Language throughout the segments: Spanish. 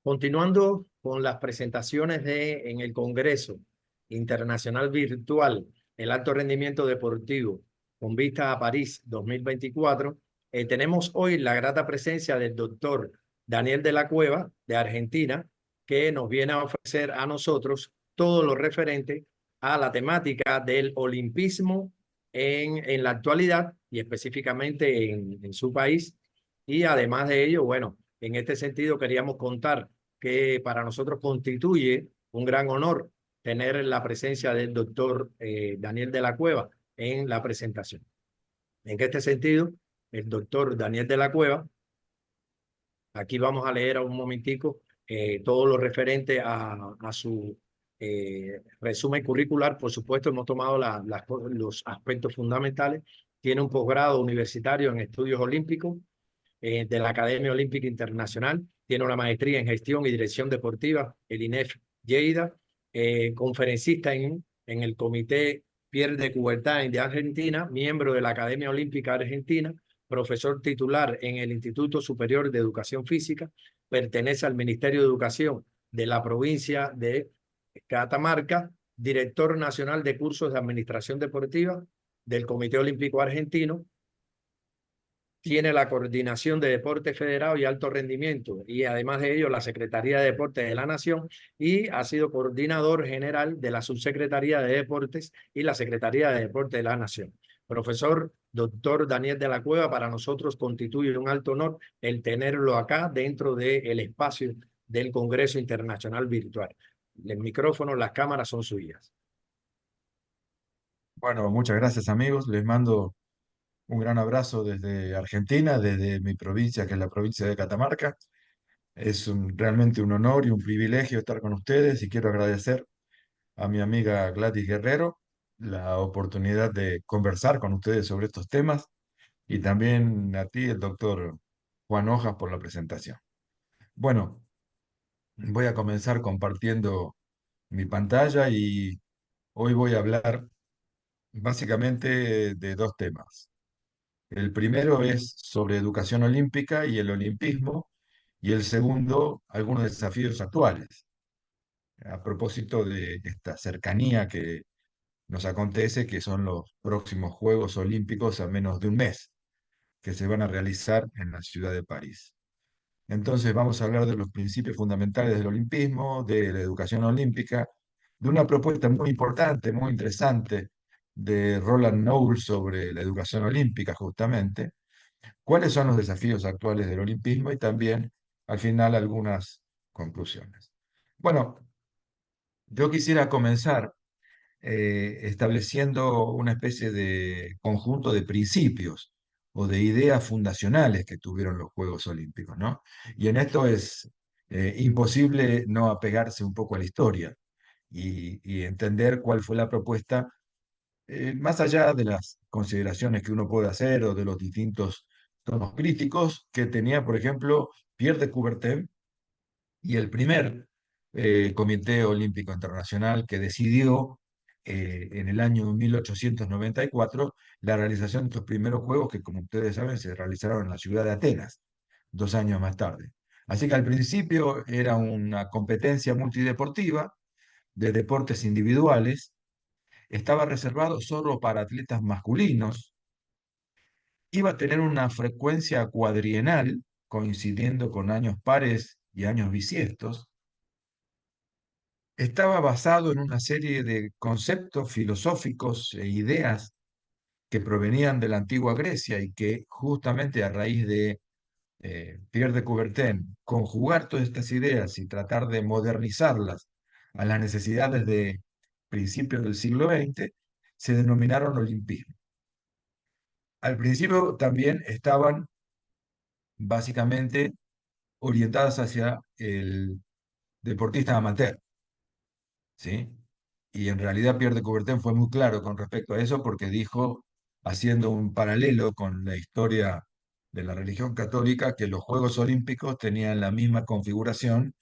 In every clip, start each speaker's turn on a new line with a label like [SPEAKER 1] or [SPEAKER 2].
[SPEAKER 1] Continuando con las presentaciones en el Congreso Internacional Virtual, el Alto Rendimiento Deportivo con vista a París 2024, tenemos hoy la grata presencia del doctor Daniel de la Cueva, de Argentina, que nos viene a ofrecer a nosotros todo lo referente a la temática del olimpismo en la actualidad y específicamente en su país. Y además de ello, bueno, en este sentido queríamos contar que para nosotros constituye un gran honor tener la presencia del doctor Daniel de la Cueva en la presentación. En este sentido, el doctor Daniel de la Cueva, aquí vamos a leer a un momentico todo lo referente a su resumen curricular. Por supuesto, hemos tomado los aspectos fundamentales. Tiene un posgrado universitario en estudios olímpicos de la Academia Olímpica Internacional, tiene una maestría en gestión y dirección deportiva, el INEF Lleida, conferencista en el Comité Pierre de Coubertin de Argentina, miembro de la Academia Olímpica Argentina, profesor titular en el Instituto Superior de Educación Física, pertenece al Ministerio de Educación de la provincia de Catamarca, director nacional de cursos de administración deportiva del Comité Olímpico Argentino, tiene la coordinación de deporte federado y alto rendimiento y además de ello la Secretaría de Deportes de la Nación y ha sido coordinador general de la Subsecretaría de Deportes y la Secretaría de Deportes de la Nación. Profesor doctor Daniel de la Cueva, para nosotros constituye un alto honor el tenerlo acá dentro del espacio del Congreso Internacional Virtual. El micrófono, las cámaras son suyas.
[SPEAKER 2] Bueno, muchas gracias amigos. Les mando un gran abrazo desde Argentina, desde mi provincia, que es la provincia de Catamarca. Es realmente un honor y un privilegio estar con ustedes y quiero agradecer a mi amiga Gladys Guerrero la oportunidad de conversar con ustedes sobre estos temas y también a ti, el doctor Juan Hojas, por la presentación. Bueno, voy a comenzar compartiendo mi pantalla y hoy voy a hablar básicamente de dos temas. El primero es sobre educación olímpica y el olimpismo, y el segundo, algunos desafíos actuales, a propósito de esta cercanía que nos acontece, que son los próximos Juegos Olímpicos a menos de un mes, que se van a realizar en la ciudad de París. Entonces vamos a hablar de los principios fundamentales del olimpismo, de la educación olímpica, de una propuesta muy importante, muy interesante, de Roland Knowles sobre la educación olímpica, justamente. ¿Cuáles son los desafíos actuales del olimpismo? Y también, al final, algunas conclusiones. Bueno, yo quisiera comenzar estableciendo una especie de conjunto de principios o de ideas fundacionales que tuvieron los Juegos Olímpicos, ¿no? Y en esto es imposible no apegarse un poco a la historia y entender cuál fue la propuesta, más allá de las consideraciones que uno puede hacer o de los distintos tonos críticos que tenía, por ejemplo, Pierre de Coubertin y el primer Comité Olímpico Internacional que decidió en el año 1894 la realización de estos primeros Juegos que, como ustedes saben, se realizaron en la ciudad de Atenas, 2 años más tarde. Así que al principio era una competencia multideportiva de deportes individuales, estaba reservado solo para atletas masculinos, iba a tener una frecuencia cuadrienal, coincidiendo con años pares y años bisiestos, estaba basado en una serie de conceptos filosóficos e ideas que provenían de la antigua Grecia y que justamente a raíz de Pierre de Coubertin conjugar todas estas ideas y tratar de modernizarlas a las necesidades de principios del siglo XX, se denominaron olimpismo. Al principio también estaban básicamente orientadas hacia el deportista amateur, ¿sí? Y en realidad Pierre de Coubertin fue muy claro con respecto a eso porque dijo, haciendo un paralelo con la historia de la religión católica, que los Juegos Olímpicos tenían la misma configuración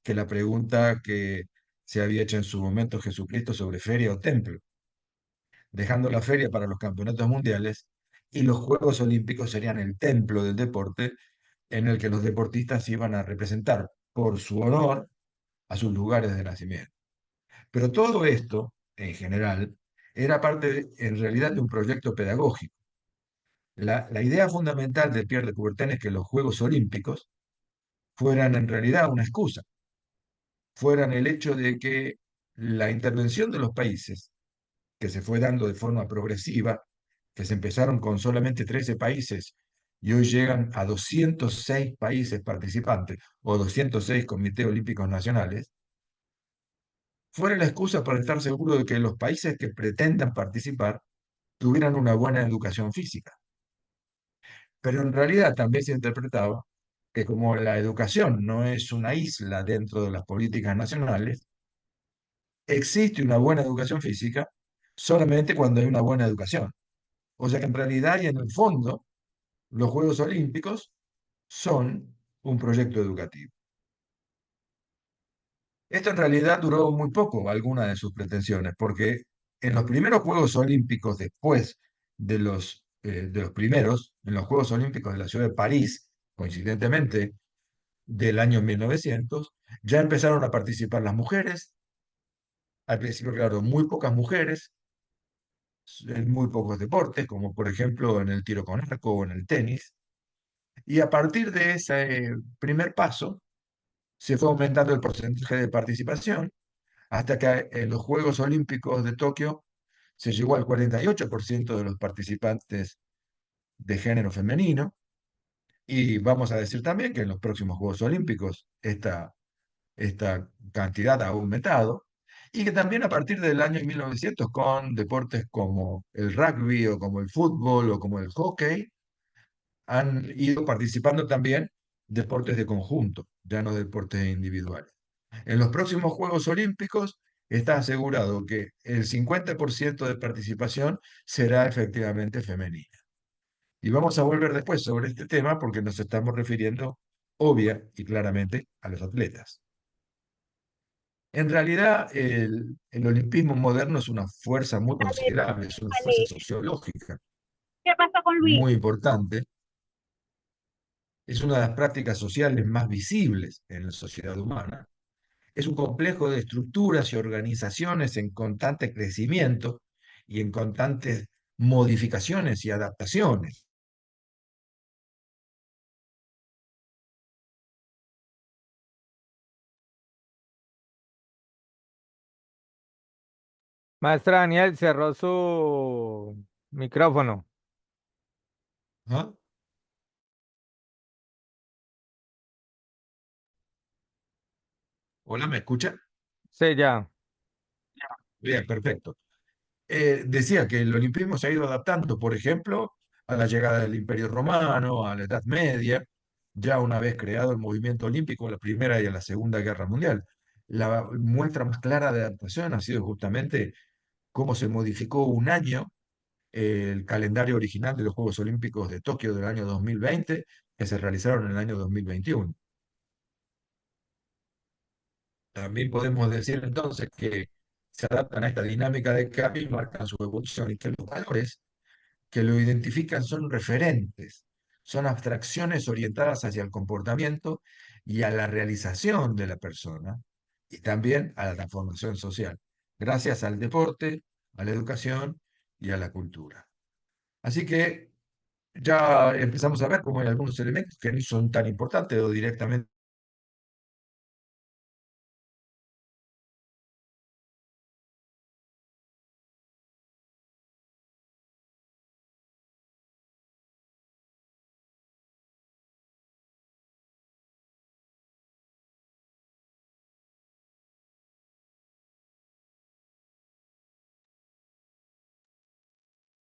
[SPEAKER 2] que la pregunta que se había hecho en su momento Jesucristo sobre feria o templo, dejando la feria para los campeonatos mundiales y los Juegos Olímpicos serían el templo del deporte en el que los deportistas iban a representar por su honor a sus lugares de nacimiento. Pero todo esto, en general, era parte, en realidad, de un proyecto pedagógico. La idea fundamental de Pierre de Coubertin es que los Juegos Olímpicos fueran en realidad una excusa, fueran el hecho de que la intervención de los países, que se fue dando de forma progresiva, que se empezaron con solamente 13 países y hoy llegan a 206 países participantes o 206 comités olímpicos nacionales, fuera la excusa para estar seguro de que los países que pretendan participar tuvieran una buena educación física. Pero en realidad también se interpretaba que como la educación no es una isla dentro de las políticas nacionales, existe una buena educación física solamente cuando hay una buena educación. O sea que en realidad y en el fondo los Juegos Olímpicos son un proyecto educativo. Esto en realidad duró muy poco, algunas de sus pretensiones, porque en los primeros Juegos Olímpicos, después de los primeros, en los Juegos Olímpicos de la ciudad de París, coincidentemente del año 1900, ya empezaron a participar las mujeres. Al principio, claro, muy pocas mujeres, en muy pocos deportes, como por ejemplo en el tiro con arco o en el tenis. Y a partir de ese primer paso, se fue aumentando el porcentaje de participación hasta que en los Juegos Olímpicos de Tokio se llegó al 48% de los participantes de género femenino. Y vamos a decir también que en los próximos Juegos Olímpicos esta cantidad ha aumentado. Y que también a partir del año 1900 con deportes como el rugby o como el fútbol o como el hockey, han ido participando también deportes de conjunto, ya no deportes individuales. En los próximos Juegos Olímpicos está asegurado que el 50% de participación será efectivamente femenina. Y vamos a volver después sobre este tema porque nos estamos refiriendo obvia y claramente a los atletas. En realidad, el olimpismo moderno es una fuerza muy considerable, es una fuerza
[SPEAKER 3] Vale.
[SPEAKER 2] sociológica
[SPEAKER 3] ¿Qué pasó con Luis?
[SPEAKER 2] muy importante. Es una de las prácticas sociales más visibles en la sociedad humana. Es un complejo de estructuras y organizaciones en constante crecimiento y en constantes modificaciones y adaptaciones.
[SPEAKER 4] Maestra Daniel cerró su micrófono.
[SPEAKER 2] ¿Ah? Hola, ¿me escucha?
[SPEAKER 4] Sí, ya.
[SPEAKER 2] Bien, perfecto. Decía que el olimpismo se ha ido adaptando, por ejemplo, a la llegada del Imperio Romano, a la Edad Media, ya una vez creado el movimiento olímpico, a la Primera y a la Segunda Guerra Mundial. La muestra más clara de adaptación ha sido justamente cómo se modificó un año el calendario original de los Juegos Olímpicos de Tokio del año 2020, que se realizaron en el año 2021. También podemos decir entonces que se adaptan a esta dinámica de cambio y marcan su evolución y que los valores que lo identifican son referentes, son abstracciones orientadas hacia el comportamiento y a la realización de la persona y también a la transformación social, gracias al deporte, a la educación y a la cultura. Así que ya empezamos a ver cómo hay algunos elementos que no son tan importantes o directamente.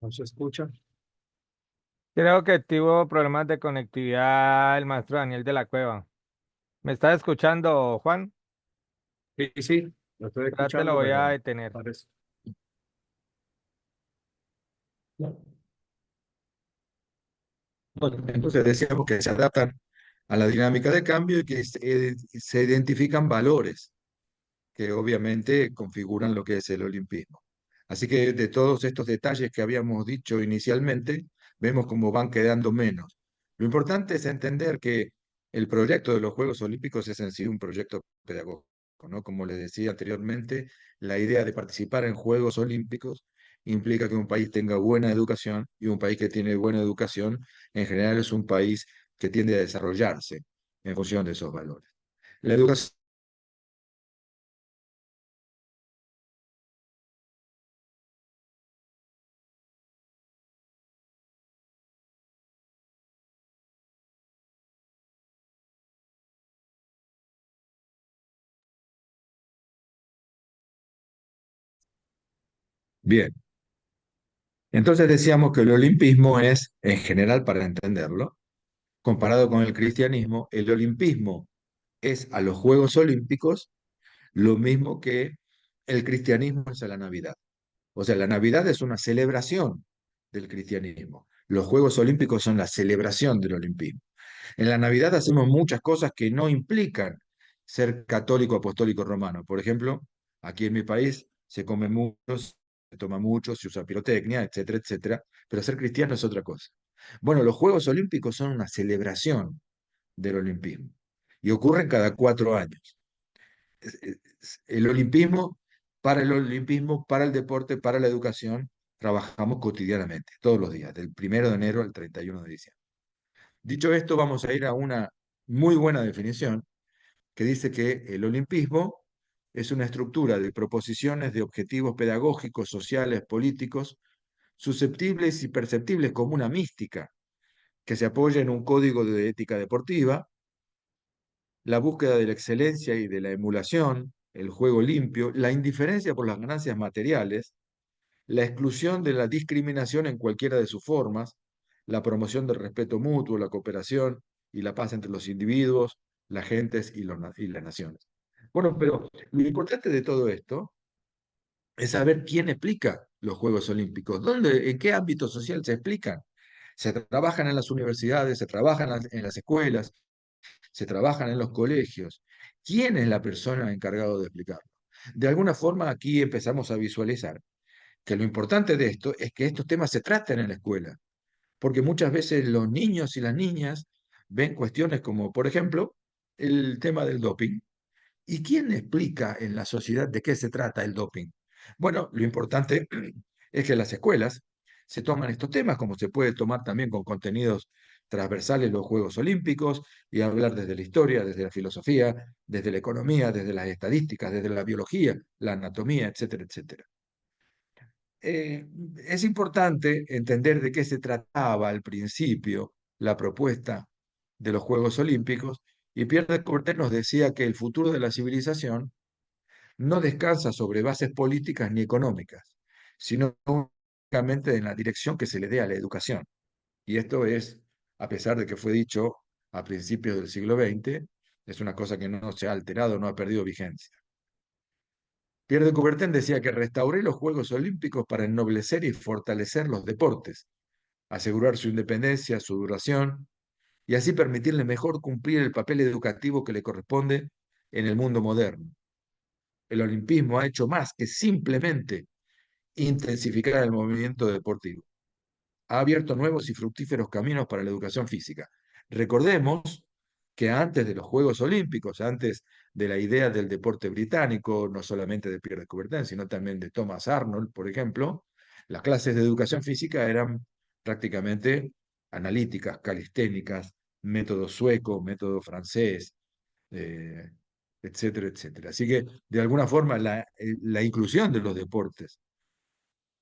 [SPEAKER 1] ¿No se escucha?
[SPEAKER 4] Creo que tuvo problemas de conectividad el maestro Daniel de la Cueva. ¿Me está escuchando, Juan?
[SPEAKER 1] Sí, sí, lo estoy
[SPEAKER 4] Ya te lo
[SPEAKER 1] escuchando,
[SPEAKER 4] voy a
[SPEAKER 1] pero
[SPEAKER 4] detener.
[SPEAKER 1] parece.
[SPEAKER 2] Bueno, entonces decíamos que se adaptan a la dinámica de cambio y que se identifican valores que obviamente configuran lo que es el olimpismo. Así que de todos estos detalles que habíamos dicho inicialmente, vemos cómo van quedando menos. Lo importante es entender que el proyecto de los Juegos Olímpicos es en sí un proyecto pedagógico, ¿no? Como les decía anteriormente, la idea de participar en Juegos Olímpicos implica que un país tenga buena educación, y un país que tiene buena educación en general es un país que tiende a desarrollarse en función de esos valores. La educación. Bien, entonces decíamos que el olimpismo es, en general, para entenderlo, comparado con el cristianismo, el olimpismo es a los Juegos Olímpicos lo mismo que el cristianismo es a la Navidad. O sea, la Navidad es una celebración del cristianismo. Los Juegos Olímpicos son la celebración del olimpismo. En la Navidad hacemos muchas cosas que no implican ser católico, apostólico, romano. Por ejemplo, aquí en mi país se come mucho, se toma mucho, se usa pirotecnia, etcétera, etcétera, pero ser cristiano es otra cosa. Bueno, los Juegos Olímpicos son una celebración del olimpismo y ocurren cada 4 años. El olimpismo, para el deporte, para la educación, trabajamos cotidianamente, todos los días, del 1 de enero al 31 de diciembre. Dicho esto, vamos a ir a una muy buena definición que dice que el olimpismo es una estructura de proposiciones de objetivos pedagógicos, sociales, políticos, susceptibles y perceptibles como una mística, que se apoya en un código de ética deportiva, la búsqueda de la excelencia y de la emulación, el juego limpio, la indiferencia por las ganancias materiales, la exclusión de la discriminación en cualquiera de sus formas, la promoción del respeto mutuo, la cooperación y la paz entre los individuos, las gentes y las naciones. Bueno, pero lo importante de todo esto es saber quién explica los Juegos Olímpicos, dónde, en qué ámbito social se explican. Se trabajan en las universidades, se trabajan en las escuelas, se trabajan en los colegios. ¿Quién es la persona encargada de explicarlo? De alguna forma aquí empezamos a visualizar que lo importante de esto es que estos temas se traten en la escuela, porque muchas veces los niños y las niñas ven cuestiones como, por ejemplo, el tema del doping. ¿Y quién explica en la sociedad de qué se trata el doping? Bueno, lo importante es que en las escuelas se toman estos temas, como se puede tomar también con contenidos transversales los Juegos Olímpicos, y hablar desde la historia, desde la filosofía, desde la economía, desde las estadísticas, desde la biología, la anatomía, etcétera, etcétera. Eh, es importante entender de qué se trataba al principio la propuesta de los Juegos Olímpicos, y Pierre de Coubertin nos decía que el futuro de la civilización no descansa sobre bases políticas ni económicas, sino únicamente en la dirección que se le dé a la educación. Y esto es, a pesar de que fue dicho a principios del siglo XX, es una cosa que no se ha alterado, no ha perdido vigencia. Pierre de Coubertin decía que restauré los Juegos Olímpicos para ennoblecer y fortalecer los deportes, asegurar su independencia, su duración, y así permitirle mejor cumplir el papel educativo que le corresponde en el mundo moderno. El olimpismo ha hecho más que simplemente intensificar el movimiento deportivo. Ha abierto nuevos y fructíferos caminos para la educación física. Recordemos que antes de los Juegos Olímpicos, antes de la idea del deporte británico, no solamente de Pierre de Coubertin, sino también de Thomas Arnold, por ejemplo, las clases de educación física eran prácticamente analíticas, calisténicas, método sueco, método francés, eh, etcétera, etcétera. Así que, de alguna forma, la inclusión de los deportes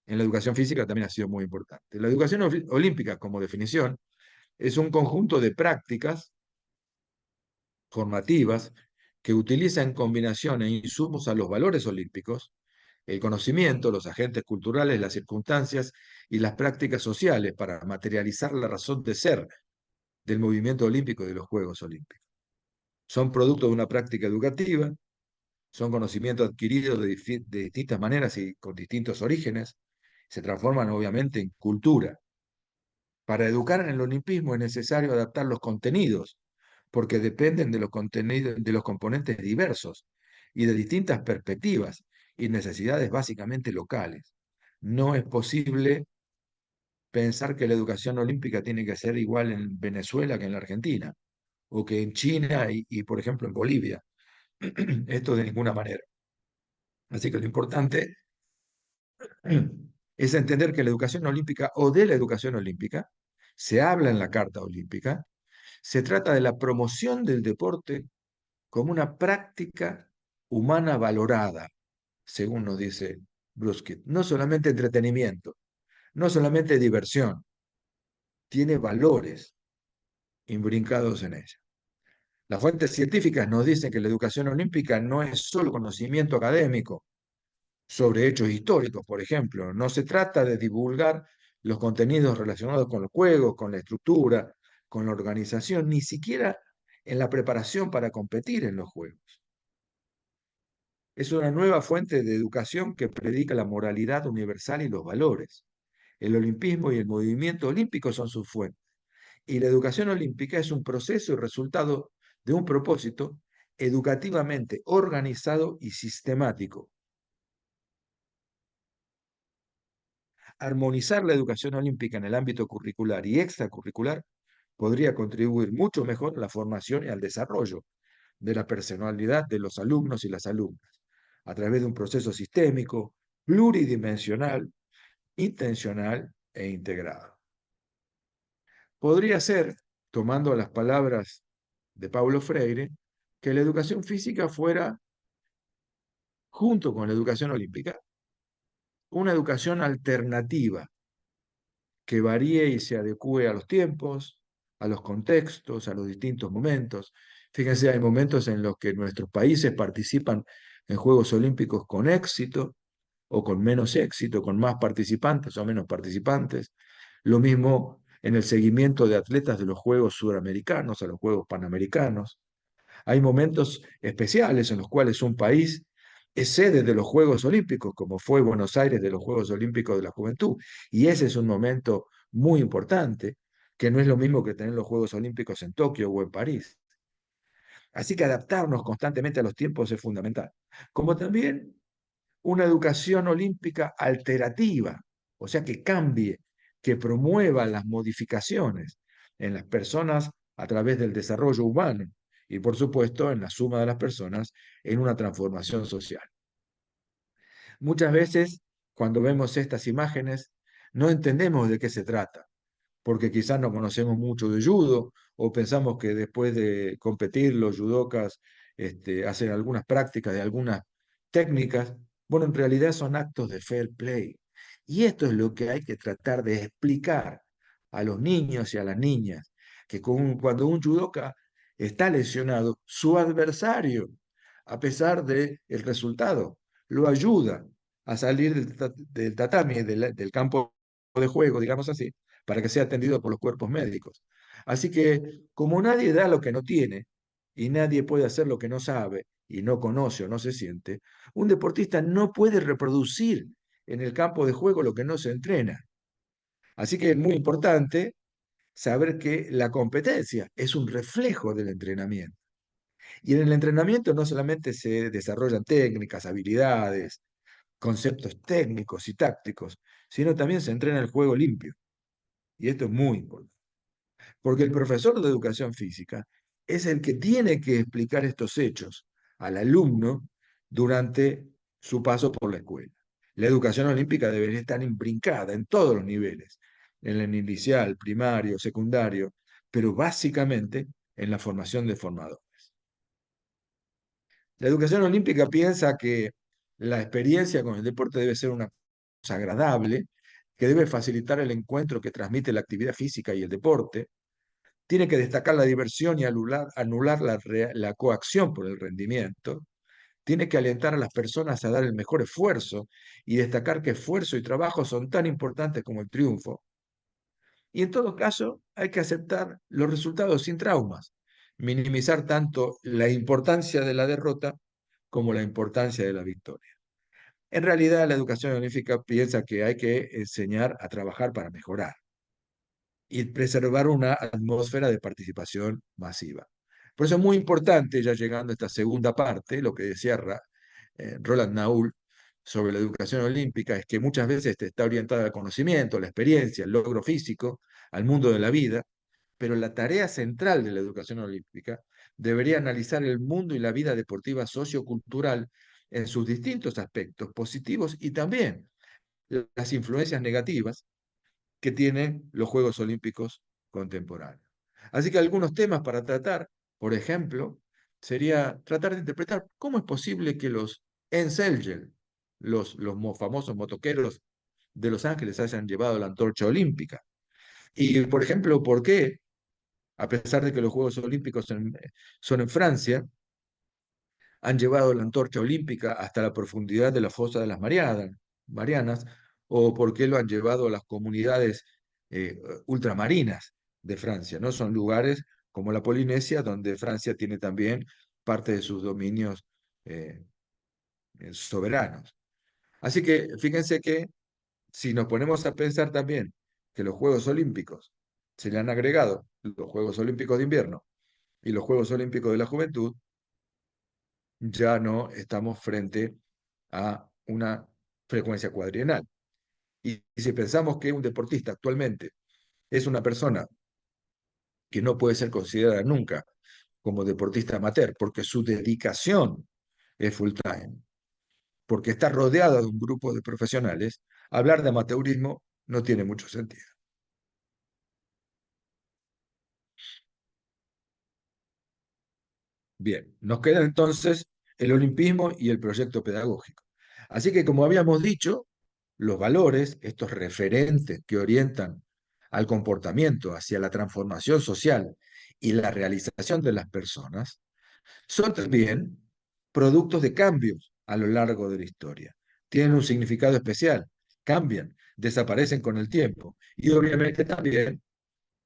[SPEAKER 2] en la educación física también ha sido muy importante. La educación olímpica, como definición, es un conjunto de prácticas formativas que utiliza en combinación e insumos a los valores olímpicos, el conocimiento, los agentes culturales, las circunstancias y las prácticas sociales para materializar la razón de ser del movimiento olímpico y de los Juegos Olímpicos. Son producto de una práctica educativa, son conocimientos adquiridos de distintas maneras y con distintos orígenes, se transforman obviamente en cultura. Para educar en el olimpismo es necesario adaptar los contenidos, porque dependen de los contenidos, de los componentes diversos y de distintas perspectivas y necesidades básicamente locales. No es posible pensar que la educación olímpica tiene que ser igual en Venezuela que en la Argentina, o que en China por ejemplo, en Bolivia. Esto de ninguna manera. Así que lo importante es entender que la educación olímpica o de la educación olímpica se habla en la Carta Olímpica, se trata de la promoción del deporte como una práctica humana valorada, según nos dice Bruskin. No solamente entretenimiento, no solamente diversión, tiene valores imbrincados en ella. Las fuentes científicas nos dicen que la educación olímpica no es solo conocimiento académico sobre hechos históricos, por ejemplo. No se trata de divulgar los contenidos relacionados con los juegos, con la estructura, con la organización, ni siquiera en la preparación para competir en los juegos. Es una nueva fuente de educación que predica la moralidad universal y los valores. El olimpismo y el movimiento olímpico son sus fuentes. Y la educación olímpica es un proceso y resultado de un propósito educativamente organizado y sistemático. Armonizar la educación olímpica en el ámbito curricular y extracurricular podría contribuir mucho mejor a la formación y al desarrollo de la personalidad de los alumnos y las alumnas, a través de un proceso sistémico, pluridimensional, intencional e integrado. Podría ser, tomando las palabras de Paulo Freire, que la educación física fuera, junto con la educación olímpica, una educación alternativa que varíe y se adecue a los tiempos, a los contextos, a los distintos momentos. Fíjense, hay momentos en los que nuestros países participan en Juegos Olímpicos con éxito o con menos éxito, con más participantes o menos participantes. Lo mismo en el seguimiento de atletas de los Juegos Suramericanos a los Juegos Panamericanos. Hay momentos especiales en los cuales un país es sede de los Juegos Olímpicos, como fue Buenos Aires de los Juegos Olímpicos de la Juventud. Y ese es un momento muy importante, que no es lo mismo que tener los Juegos Olímpicos en Tokio o en París. Así que adaptarnos constantemente a los tiempos es fundamental. Como también una educación olímpica alterativa, o sea, que cambie, que promueva las modificaciones en las personas a través del desarrollo humano y, por supuesto, en la suma de las personas en una transformación social. Muchas veces, cuando vemos estas imágenes, no entendemos de qué se trata, porque quizás no conocemos mucho de judo o pensamos que después de competir los judocas hacen algunas prácticas de algunas técnicas. Bueno, en realidad son actos de fair play. Y esto es lo que hay que tratar de explicar a los niños y a las niñas, que cuando un judoka está lesionado, su adversario, a pesar del resultado, lo ayuda a salir del tatami, del campo de juego, digamos así, para que sea atendido por los cuerpos médicos. Así que, como nadie da lo que no tiene y nadie puede hacer lo que no sabe y no conoce o no se siente, un deportista no puede reproducir en el campo de juego lo que no se entrena. Así que es muy importante saber que la competencia es un reflejo del entrenamiento. Y en el entrenamiento no solamente se desarrollan técnicas, habilidades, conceptos técnicos y tácticos, sino también se entrena el juego limpio. Y esto es muy importante. Porque el profesor de educación física es el que tiene que explicar estos hechos al alumno durante su paso por la escuela. La educación olímpica debería estar imbrincada en todos los niveles, en el inicial, primario, secundario, pero básicamente en la formación de formadores. La educación olímpica piensa que la experiencia con el deporte debe ser una cosa agradable, que debe facilitar el encuentro que transmite la actividad física y el deporte, tiene que destacar la diversión y anular la coacción por el rendimiento, tiene que alentar a las personas a dar el mejor esfuerzo y destacar que esfuerzo y trabajo son tan importantes como el triunfo. Y en todo caso, hay que aceptar los resultados sin traumas, minimizar tanto la importancia de la derrota como la importancia de la victoria. En realidad, la educación olímpica piensa que hay que enseñar a trabajar para mejorar y preservar una atmósfera de participación masiva. Por eso es muy importante, ya llegando a esta segunda parte, lo que decía Roland Naul sobre la educación olímpica, es que muchas veces está orientada al conocimiento, a la experiencia, al logro físico, al mundo de la vida, pero la tarea central de la educación olímpica debería analizar el mundo y la vida deportiva sociocultural en sus distintos aspectos positivos y también las influencias negativas que tienen los Juegos Olímpicos contemporáneos. Así que algunos temas para tratar, por ejemplo, sería tratar de interpretar cómo es posible que los Enselgel, los famosos motoqueros de Los Ángeles, hayan llevado la antorcha olímpica. Y, por ejemplo, por qué, a pesar de que los Juegos Olímpicos son en Francia, han llevado la antorcha olímpica hasta la profundidad de la fosa de las Marianas, o por qué lo han llevado a las comunidades ultramarinas de Francia, ¿no? Son lugares como la Polinesia, donde Francia tiene también parte de sus dominios eh, soberanos. Así que fíjense que si nos ponemos a pensar también que los Juegos Olímpicos se le han agregado los Juegos Olímpicos de invierno y los Juegos Olímpicos de la Juventud, ya no estamos frente a una frecuencia cuadrienal. Y si pensamos que un deportista actualmente es una persona que no puede ser considerada nunca como deportista amateur, porque su dedicación es full time, porque está rodeada de un grupo de profesionales, hablar de amateurismo no tiene mucho sentido. Bien, nos queda entonces el olimpismo y el proyecto pedagógico. Así que, como habíamos dicho, los valores, estos referentes que orientan al comportamiento hacia la transformación social y la realización de las personas, son también productos de cambios a lo largo de la historia. Tienen un significado especial, cambian, desaparecen con el tiempo y obviamente también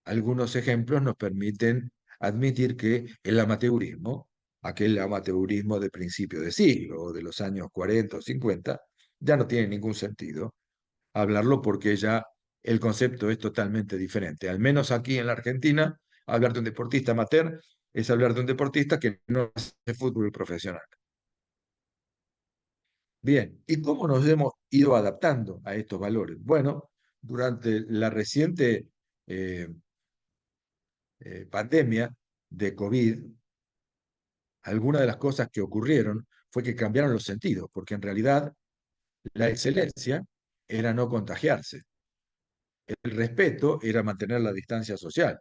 [SPEAKER 2] algunos ejemplos nos permiten admitir que el amateurismo, aquel amateurismo de principio de siglo o de los años 40 o 50, ya no tiene ningún sentido hablarlo porque ya el concepto es totalmente diferente. Al menos aquí en la Argentina, hablar de un deportista amateur es hablar de un deportista que no hace fútbol profesional. Bien, ¿y cómo nos hemos ido adaptando a estos valores? Bueno, durante la reciente eh, pandemia de COVID, algunas de las cosas que ocurrieron fue que cambiaron los sentidos, porque en realidad la excelencia era no contagiarse, el respeto era mantener la distancia social,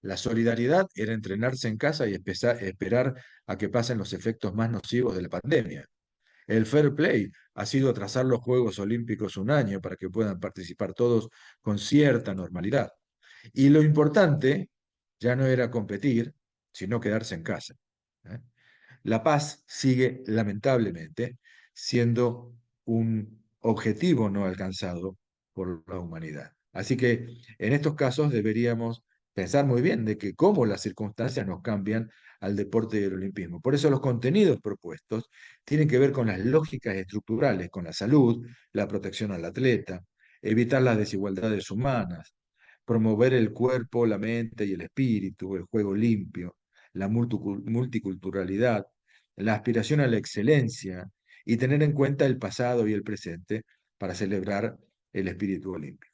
[SPEAKER 2] la solidaridad era entrenarse en casa y esperar a que pasen los efectos más nocivos de la pandemia. El fair play ha sido trazar los Juegos Olímpicos un año para que puedan participar todos con cierta normalidad. Y lo importante ya no era competir, sino quedarse en casa. ¿Eh? La paz sigue, lamentablemente, siendo un objetivo no alcanzado por la humanidad. Así que en estos casos deberíamos pensar muy bien de que cómo las circunstancias nos cambian al deporte y al olimpismo. Por eso los contenidos propuestos tienen que ver con las lógicas estructurales, con la salud, la protección al atleta, evitar las desigualdades humanas, promover el cuerpo, la mente y el espíritu, el juego limpio, la multiculturalidad, la aspiración a la excelencia y tener en cuenta el pasado y el presente para celebrar el espíritu olímpico.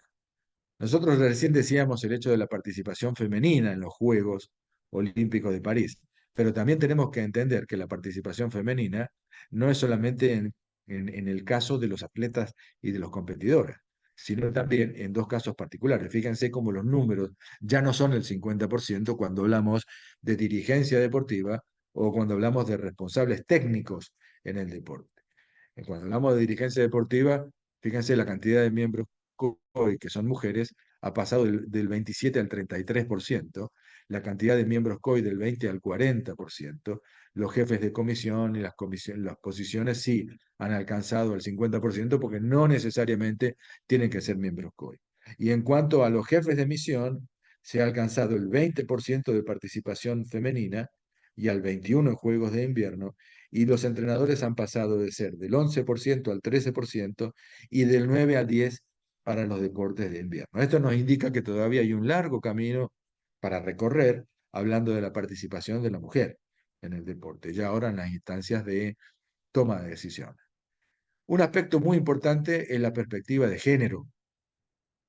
[SPEAKER 2] Nosotros recién decíamos el hecho de la participación femenina en los Juegos Olímpicos de París, pero también tenemos que entender que la participación femenina no es solamente en el caso de los atletas y de los competidores, sino también en dos casos particulares. Fíjense cómo los números ya no son el 50% cuando hablamos de dirigencia deportiva o cuando hablamos de responsables técnicos en el deporte. Cuando hablamos de dirigencia deportiva, fíjense la cantidad de miembros COI, que son mujeres, ha pasado del 27 al 33%, la cantidad de miembros COI del 20 al 40%, los jefes de comisión y las posiciones sí han alcanzado el 50% porque no necesariamente tienen que ser miembros COI. Y en cuanto a los jefes de misión, se ha alcanzado el 20% de participación femenina y al 21% en Juegos de Invierno, y los entrenadores han pasado de ser del 11% al 13% y del 9 al 10% para los deportes de invierno. Esto nos indica que todavía hay un largo camino para recorrer, hablando de la participación de la mujer en el deporte, ya ahora en las instancias de toma de decisiones. Un aspecto muy importante es la perspectiva de género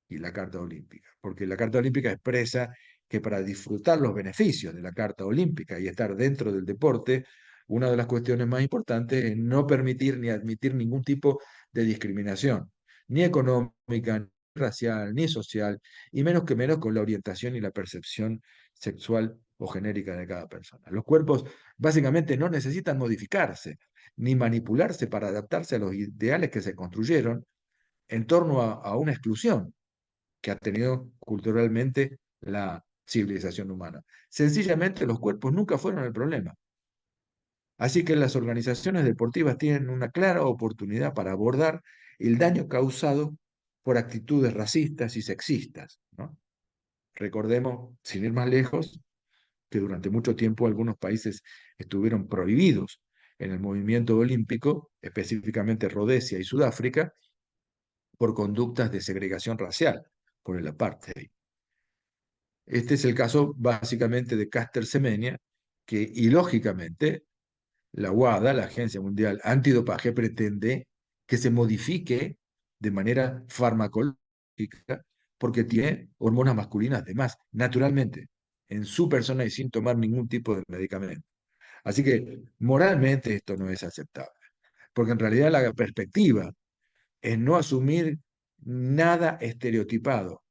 [SPEAKER 2] y la Carta Olímpica, porque la Carta Olímpica expresa que para disfrutar los beneficios de la Carta Olímpica y estar dentro del deporte, una de las cuestiones más importantes es no permitir ni admitir ningún tipo de discriminación, ni económica, ni racial, ni social, y menos que menos con la orientación y la percepción sexual o genérica de cada persona. Los cuerpos básicamente no necesitan modificarse ni manipularse para adaptarse a los ideales que se construyeron en torno a una exclusión que ha tenido culturalmente la civilización humana. Sencillamente los cuerpos nunca fueron el problema. Así que las organizaciones deportivas tienen una clara oportunidad para abordar el daño causado por actitudes racistas y sexistas, ¿no? Recordemos, sin ir más lejos, que durante mucho tiempo algunos países estuvieron prohibidos en el movimiento olímpico, específicamente Rodesia y Sudáfrica, por conductas de segregación racial, por el apartheid. Este es el caso básicamente de Caster Semenya, que ilógicamente la WADA, la Agencia Mundial Antidopaje, pretende que se modifique de manera farmacológica porque tiene hormonas masculinas de más, naturalmente, en su persona y sin tomar ningún tipo de medicamento. Así que moralmente esto no es aceptable, porque en realidad la perspectiva es no asumir nada estereotipado,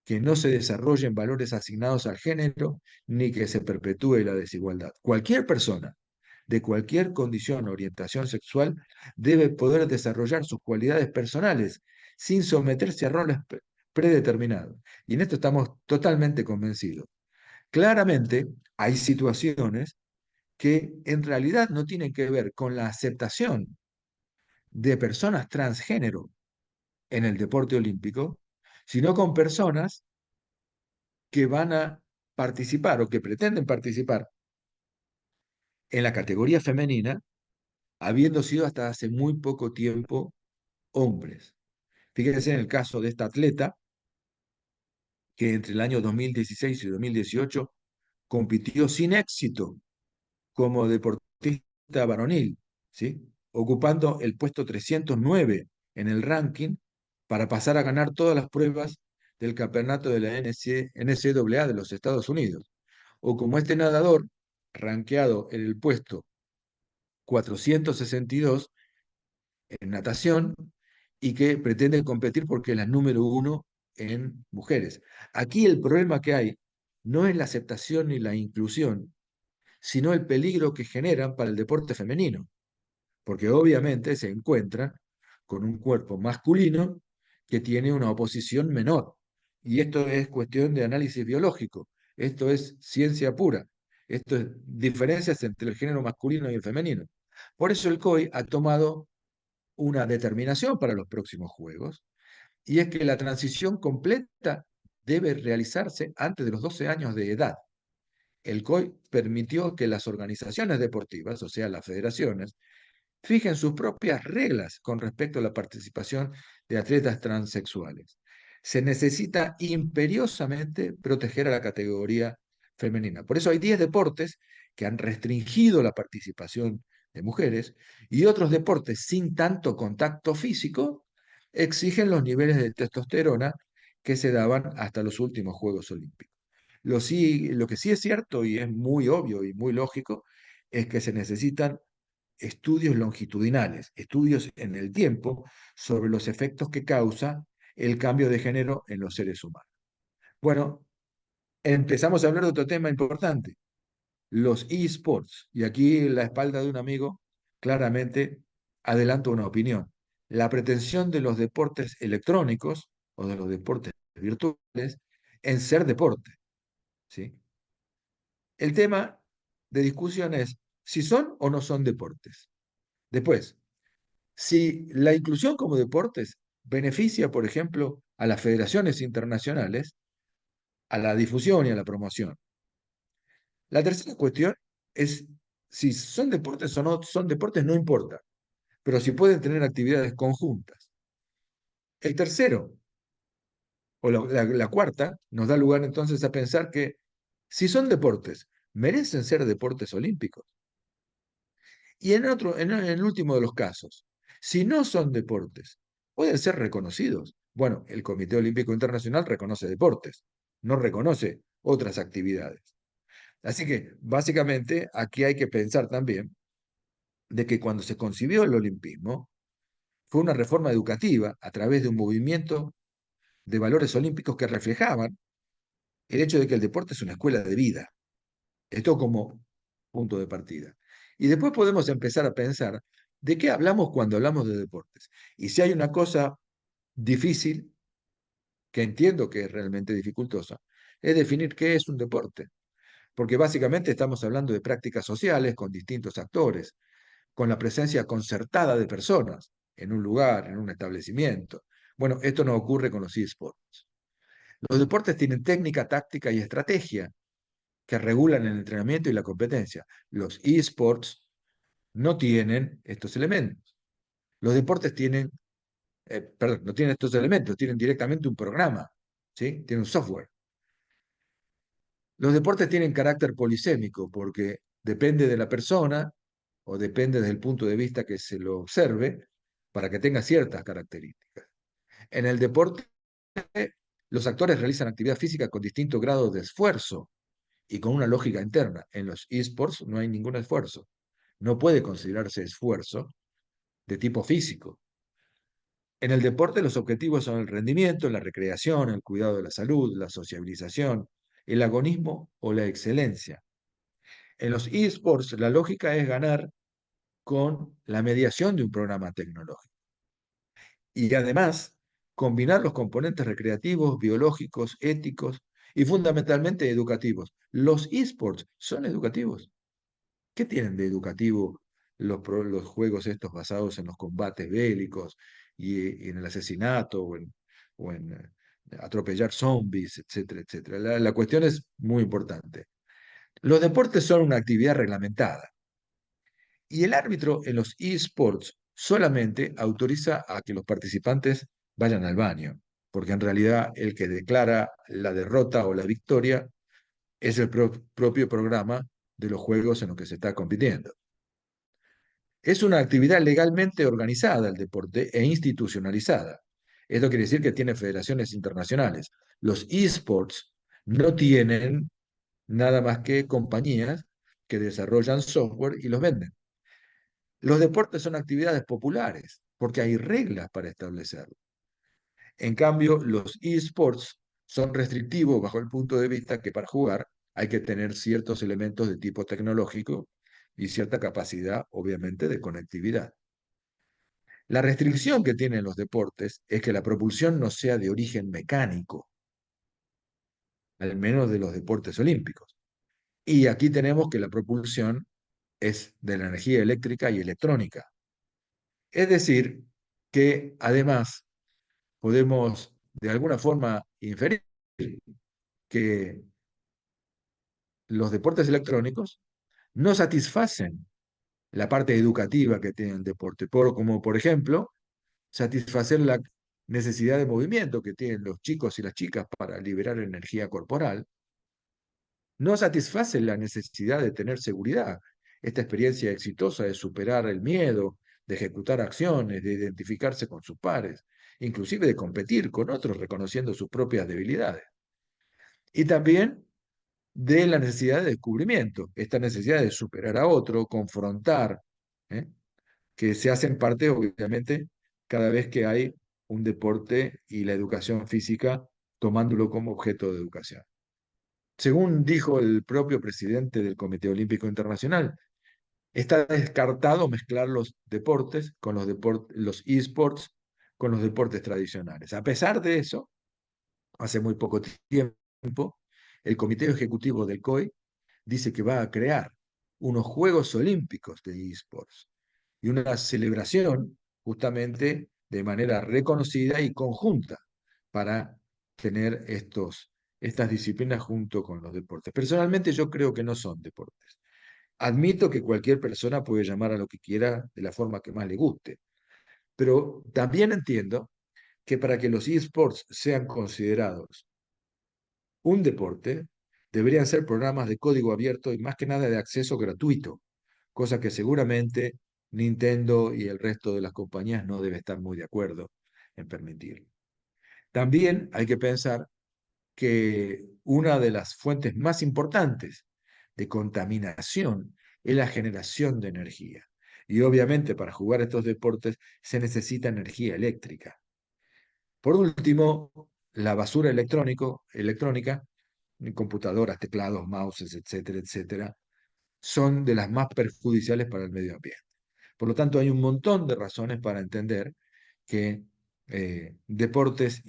[SPEAKER 2] que no se desarrollen valores asignados al género ni que se perpetúe la desigualdad. Cualquier persona de cualquier condición o orientación sexual debe poder desarrollar sus cualidades personales sin someterse a roles predeterminados. Y en esto estamos totalmente convencidos. Claramente hay situaciones que en realidad no tienen que ver con la aceptación de personas transgénero en el deporte olímpico, sino con personas que van a participar o que pretenden participar en la categoría femenina, habiendo sido hasta hace muy poco tiempo hombres. Fíjense en el caso de esta atleta que entre el año 2016 y 2018 compitió sin éxito como deportista varonil, ¿sí? Ocupando el puesto 309 en el ranking para pasar a ganar todas las pruebas del campeonato de la NCAA de los Estados Unidos. O como este nadador, rankeado en el puesto 462 en natación y que pretende competir porque es la número uno en mujeres. Aquí el problema que hay no es la aceptación ni la inclusión, sino el peligro que generan para el deporte femenino, porque obviamente se encuentran con un cuerpo masculino que tiene una oposición menor. Y esto es cuestión de análisis biológico, esto es ciencia pura, esto es diferencias entre el género masculino y el femenino. Por eso el COI ha tomado una determinación para los próximos Juegos, y es que la transición completa debe realizarse antes de los 12 años de edad. El COI permitió que las organizaciones deportivas, o sea, las federaciones, fijen sus propias reglas con respecto a la participación de atletas transexuales. Se necesita imperiosamente proteger a la categoría femenina. Por eso hay 10 deportes que han restringido la participación de mujeres y otros deportes sin tanto contacto físico exigen los niveles de testosterona que se daban hasta los últimos Juegos Olímpicos. Lo que sí es cierto y es muy obvio y muy lógico es que se necesitan estudios longitudinales, estudios en el tiempo sobre los efectos que causa el cambio de género en los seres humanos. Bueno, empezamos a hablar de otro tema importante, los eSports. Y aquí la espalda de un amigo claramente adelanto una opinión. La pretensión de los deportes electrónicos o de los deportes virtuales en ser deporte, ¿sí? El tema de discusión es si son o no son deportes. Después, si la inclusión como deportes beneficia, por ejemplo, a las federaciones internacionales, a la difusión y a la promoción. La tercera cuestión es si son deportes o no son deportes, no importa, pero si pueden tener actividades conjuntas. El tercero, o la cuarta, nos da lugar entonces a pensar que si son deportes, merecen ser deportes olímpicos. Y en el último de los casos, si no son deportes, pueden ser reconocidos. Bueno, el Comité Olímpico Internacional reconoce deportes, no reconoce otras actividades. Así que, básicamente, aquí hay que pensar también de que cuando se concibió el olimpismo, fue una reforma educativa a través de un movimiento de valores olímpicos que reflejaban el hecho de que el deporte es una escuela de vida. Esto como punto de partida. Y después podemos empezar a pensar de qué hablamos cuando hablamos de deportes. Y si hay una cosa difícil, que entiendo que es realmente dificultosa, es definir qué es un deporte. Porque básicamente estamos hablando de prácticas sociales con distintos actores, con la presencia concertada de personas en un lugar, en un establecimiento. Bueno, esto no ocurre con los esports. Los deportes tienen técnica, táctica y estrategia que regulan el entrenamiento y la competencia. Los esports no tienen estos elementos. Los deportes tienen, perdón, no tienen estos elementos, tienen directamente un programa, ¿sí? Tienen un software. Los deportes tienen carácter polisémico porque depende de la persona o depende desde el punto de vista que se lo observe para que tenga ciertas características. En el deporte, los actores realizan actividad física con distintos grados de esfuerzo y con una lógica interna. En los esports no hay ningún esfuerzo. No puede considerarse esfuerzo de tipo físico. En el deporte los objetivos son el rendimiento, la recreación, el cuidado de la salud, la sociabilización, el agonismo o la excelencia. En los esports la lógica es ganar con la mediación de un programa tecnológico. Y además, combinar los componentes recreativos, biológicos, éticos y fundamentalmente educativos. Los esports son educativos. ¿Qué tienen de educativo los juegos estos basados en los combates bélicos y en el asesinato o en atropellar zombies, etcétera, etcétera? La cuestión es muy importante. Los deportes son una actividad reglamentada y el árbitro en los esports solamente autoriza a que los participantes vayan al baño, porque en realidad el que declara la derrota o la victoria es el propio programa de los juegos en los que se está compitiendo. Es una actividad legalmente organizada el deporte e institucionalizada. Esto quiere decir que tiene federaciones internacionales. Los esports no tienen nada más que compañías que desarrollan software y los venden. Los deportes son actividades populares porque hay reglas para establecerlo. En cambio, los esports son restrictivos bajo el punto de vista que para jugar hay que tener ciertos elementos de tipo tecnológico y cierta capacidad, obviamente, de conectividad. La restricción que tienen los deportes es que la propulsión no sea de origen mecánico, al menos de los deportes olímpicos. Y aquí tenemos que la propulsión es de la energía eléctrica y electrónica. Es decir, que además podemos de alguna forma inferir que los deportes electrónicos no satisfacen la parte educativa que tiene el deporte, como por ejemplo satisfacer la necesidad de movimiento que tienen los chicos y las chicas para liberar energía corporal, no satisface la necesidad de tener seguridad, esta experiencia exitosa de superar el miedo, de ejecutar acciones, de identificarse con sus pares, inclusive de competir con otros reconociendo sus propias debilidades. Y también de la necesidad de descubrimiento, esta necesidad de superar a otro, confrontar, ¿eh? Que se hacen parte, obviamente, cada vez que hay un deporte y la educación física tomándolo como objeto de educación. Según dijo el propio presidente del Comité Olímpico Internacional, está descartado mezclar los deportes con los esports con los deportes tradicionales. A pesar de eso, hace muy poco tiempo, el Comité Ejecutivo del COI dice que va a crear unos Juegos Olímpicos de esports y una celebración justamente de manera reconocida y conjunta para tener estas disciplinas junto con los deportes. Personalmente yo creo que no son deportes. Admito que cualquier persona puede llamar a lo que quiera de la forma que más le guste, pero también entiendo que para que los esports sean considerados un deporte, deberían ser programas de código abierto y más que nada de acceso gratuito, cosa que seguramente Nintendo y el resto de las compañías no debe estar muy de acuerdo en permitir. También hay que pensar que una de las fuentes más importantes de contaminación es la generación de energía. Y obviamente para jugar estos deportes se necesita energía eléctrica. Por último, la basura electrónica, computadoras, teclados, mouses, etcétera, etcétera, son de las más perjudiciales para el medio ambiente. Por lo tanto, hay un montón de razones para entender que deportes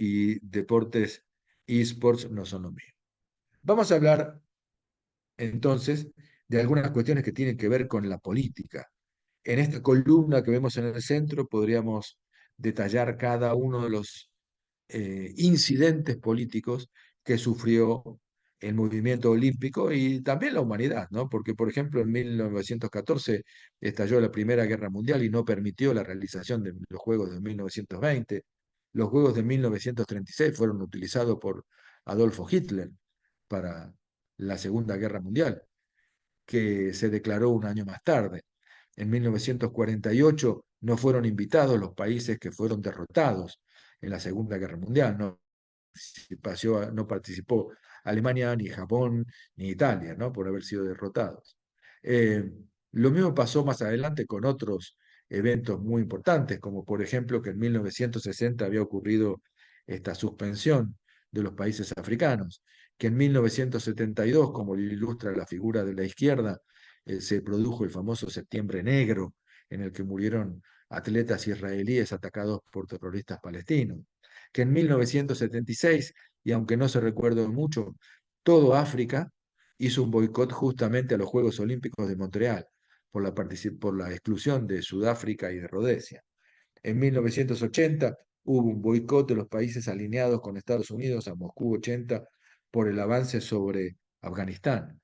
[SPEAKER 2] esports no son lo mismo. Vamos a hablar entonces de algunas cuestiones que tienen que ver con la política. En esta columna que vemos en el centro podríamos detallar cada uno de los incidentes políticos que sufrió el movimiento olímpico y también la humanidad, ¿no? Porque, por ejemplo, en 1914 estalló la Primera Guerra Mundial y no permitió la realización de los Juegos de 1920. Los Juegos de 1936 fueron utilizados por Adolfo Hitler para la Segunda Guerra Mundial, que se declaró un año más tarde. En 1948 no fueron invitados los países que fueron derrotados en la Segunda Guerra Mundial. No participó Alemania, ni Japón, ni Italia, ¿no? Por haber sido derrotados. Eh, lo mismo pasó más adelante con otros eventos muy importantes, como por ejemplo que en 1960 había ocurrido esta suspensión de los países africanos, que en 1972, como lo ilustra la figura de la izquierda, se produjo el famoso Septiembre Negro, en el que murieron atletas israelíes atacados por terroristas palestinos, que en 1976, y aunque no se recuerde mucho, todo África hizo un boicot justamente a los Juegos Olímpicos de Montreal por la exclusión de Sudáfrica y de Rodesia. En 1980 hubo un boicot de los países alineados con Estados Unidos a Moscú 80 por el avance sobre Afganistán.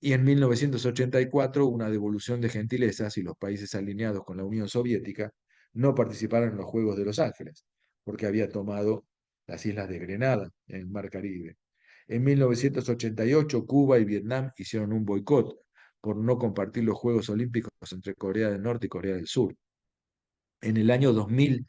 [SPEAKER 2] Y en 1984 una devolución de gentilezas y los países alineados con la Unión Soviética no participaron en los Juegos de Los Ángeles, porque había tomado las islas de Grenada en el Mar Caribe. En 1988 Cuba y Vietnam hicieron un boicot por no compartir los Juegos Olímpicos entre Corea del Norte y Corea del Sur. En el año 2000,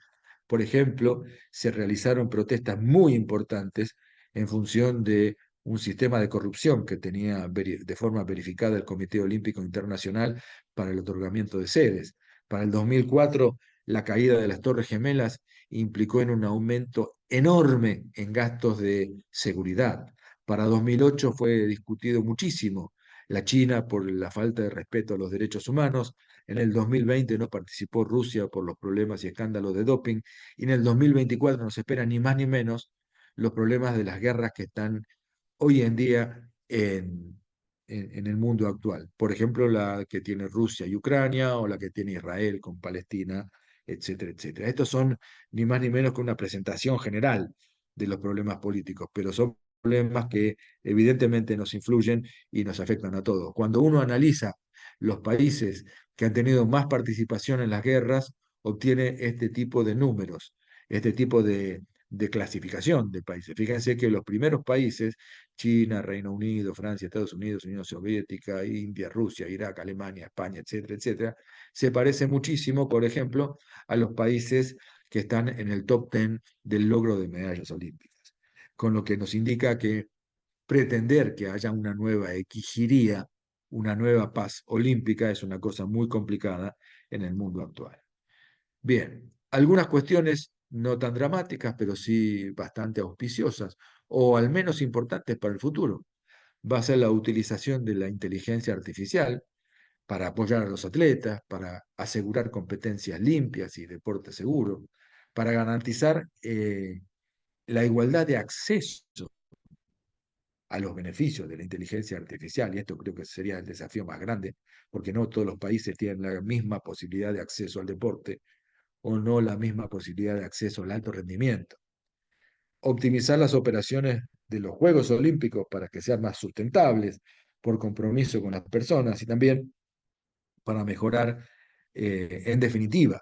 [SPEAKER 2] por ejemplo, se realizaron protestas muy importantes en función de un sistema de corrupción que tenía de forma verificada el Comité Olímpico Internacional para el otorgamiento de sedes. Para el 2004, la caída de las Torres Gemelas implicó en un aumento enorme en gastos de seguridad. Para 2008 fue discutido muchísimo la China por la falta de respeto a los derechos humanos. En el 2020 no participó Rusia por los problemas y escándalos de doping. Y en el 2024 nos esperan ni más ni menos los problemas de las guerras que están hoy en día en el mundo actual. Por ejemplo, la que tiene Rusia y Ucrania o la que tiene Israel con Palestina, etcétera, etcétera. Estos son ni más ni menos que una presentación general de los problemas políticos, pero son problemas que evidentemente nos influyen y nos afectan a todos. Cuando uno analiza los países que han tenido más participación en las guerras, obtiene este tipo de números, este tipo de clasificación de países. Fíjense que los primeros países, China, Reino Unido, Francia, Estados Unidos, Unión Soviética, India, Rusia, Irak, Alemania, España, etcétera, etcétera, se parece muchísimo, por ejemplo, a los países que están en el top 10 del logro de medallas olímpicas, con lo que nos indica que pretender que haya una nueva exigiría una nueva paz olímpica es una cosa muy complicada en el mundo actual. Bien, algunas cuestiones no tan dramáticas, pero sí bastante auspiciosas, o al menos importantes para el futuro. Va a ser la utilización de la inteligencia artificial para apoyar a los atletas, para asegurar competencias limpias y deporte seguro, para garantizar la igualdad de acceso a los beneficios de la inteligencia artificial, y esto creo que sería el desafío más grande, porque no todos los países tienen la misma posibilidad de acceso al deporte o no la misma posibilidad de acceso al alto rendimiento. Optimizar las operaciones de los Juegos Olímpicos para que sean más sustentables por compromiso con las personas y también para mejorar, en definitiva,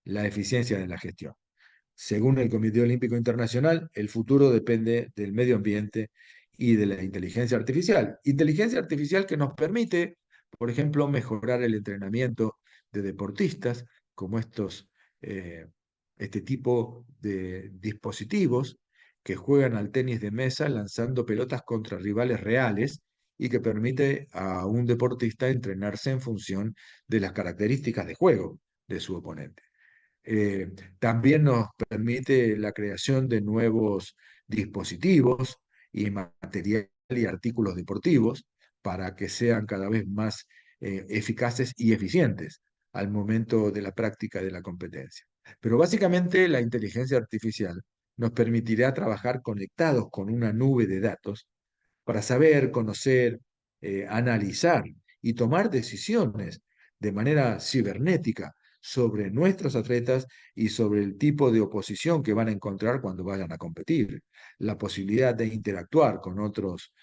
[SPEAKER 2] la eficiencia de la gestión. Según el Comité Olímpico Internacional, el futuro depende del medio ambiente y de la inteligencia artificial. Inteligencia artificial que nos permite, por ejemplo, mejorar el entrenamiento de deportistas, como este tipo de dispositivos que juegan al tenis de mesa lanzando pelotas contra rivales reales y que permite a un deportista entrenarse en función de las características de juego de su oponente. Eh, También nos permite la creación de nuevos dispositivos y material y artículos deportivos para que sean cada vez más eficaces y eficientes al momento de la práctica de la competencia. Pero básicamente la inteligencia artificial nos permitirá trabajar conectados con una nube de datos para saber, conocer, analizar y tomar decisiones de manera cibernética sobre nuestros atletas y sobre el tipo de oposición que van a encontrar cuando vayan a competir. La posibilidad de interactuar con otros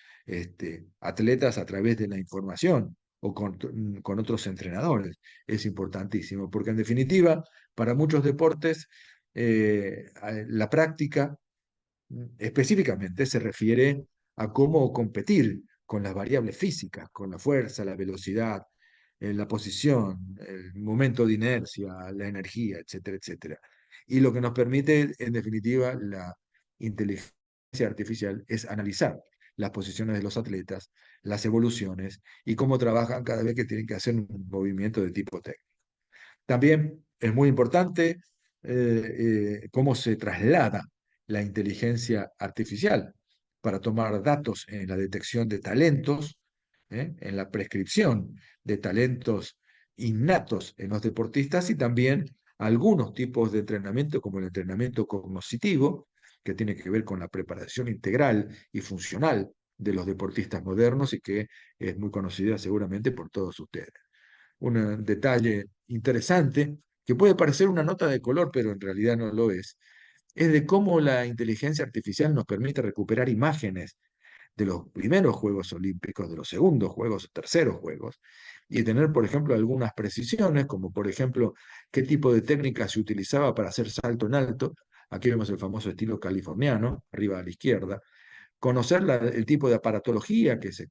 [SPEAKER 2] atletas a través de la información o con otros entrenadores es importantísimo, porque en definitiva, para muchos deportes, la práctica específicamente se refiere a cómo competir con las variables físicas, con la fuerza, la velocidad, la posición, el momento de inercia, la energía, etcétera, etcétera. Y lo que nos permite, en definitiva, la inteligencia artificial es analizar las posiciones de los atletas, las evoluciones y cómo trabajan cada vez que tienen que hacer un movimiento de tipo técnico. También es muy importante cómo se traslada la inteligencia artificial para tomar datos en la detección de talentos, en la prescripción de talentos innatos en los deportistas y también algunos tipos de entrenamiento como el entrenamiento cognitivo, que tiene que ver con la preparación integral y funcional de los deportistas modernos y que es muy conocida seguramente por todos ustedes. Un detalle interesante que puede parecer una nota de color, pero en realidad no lo es de cómo la inteligencia artificial nos permite recuperar imágenes de los primeros Juegos Olímpicos, de los segundos Juegos o terceros Juegos, y tener, por ejemplo, algunas precisiones, como por ejemplo, qué tipo de técnica se utilizaba para hacer salto en alto. Aquí vemos el famoso estilo californiano, arriba a la izquierda, conocer el tipo de aparatología que se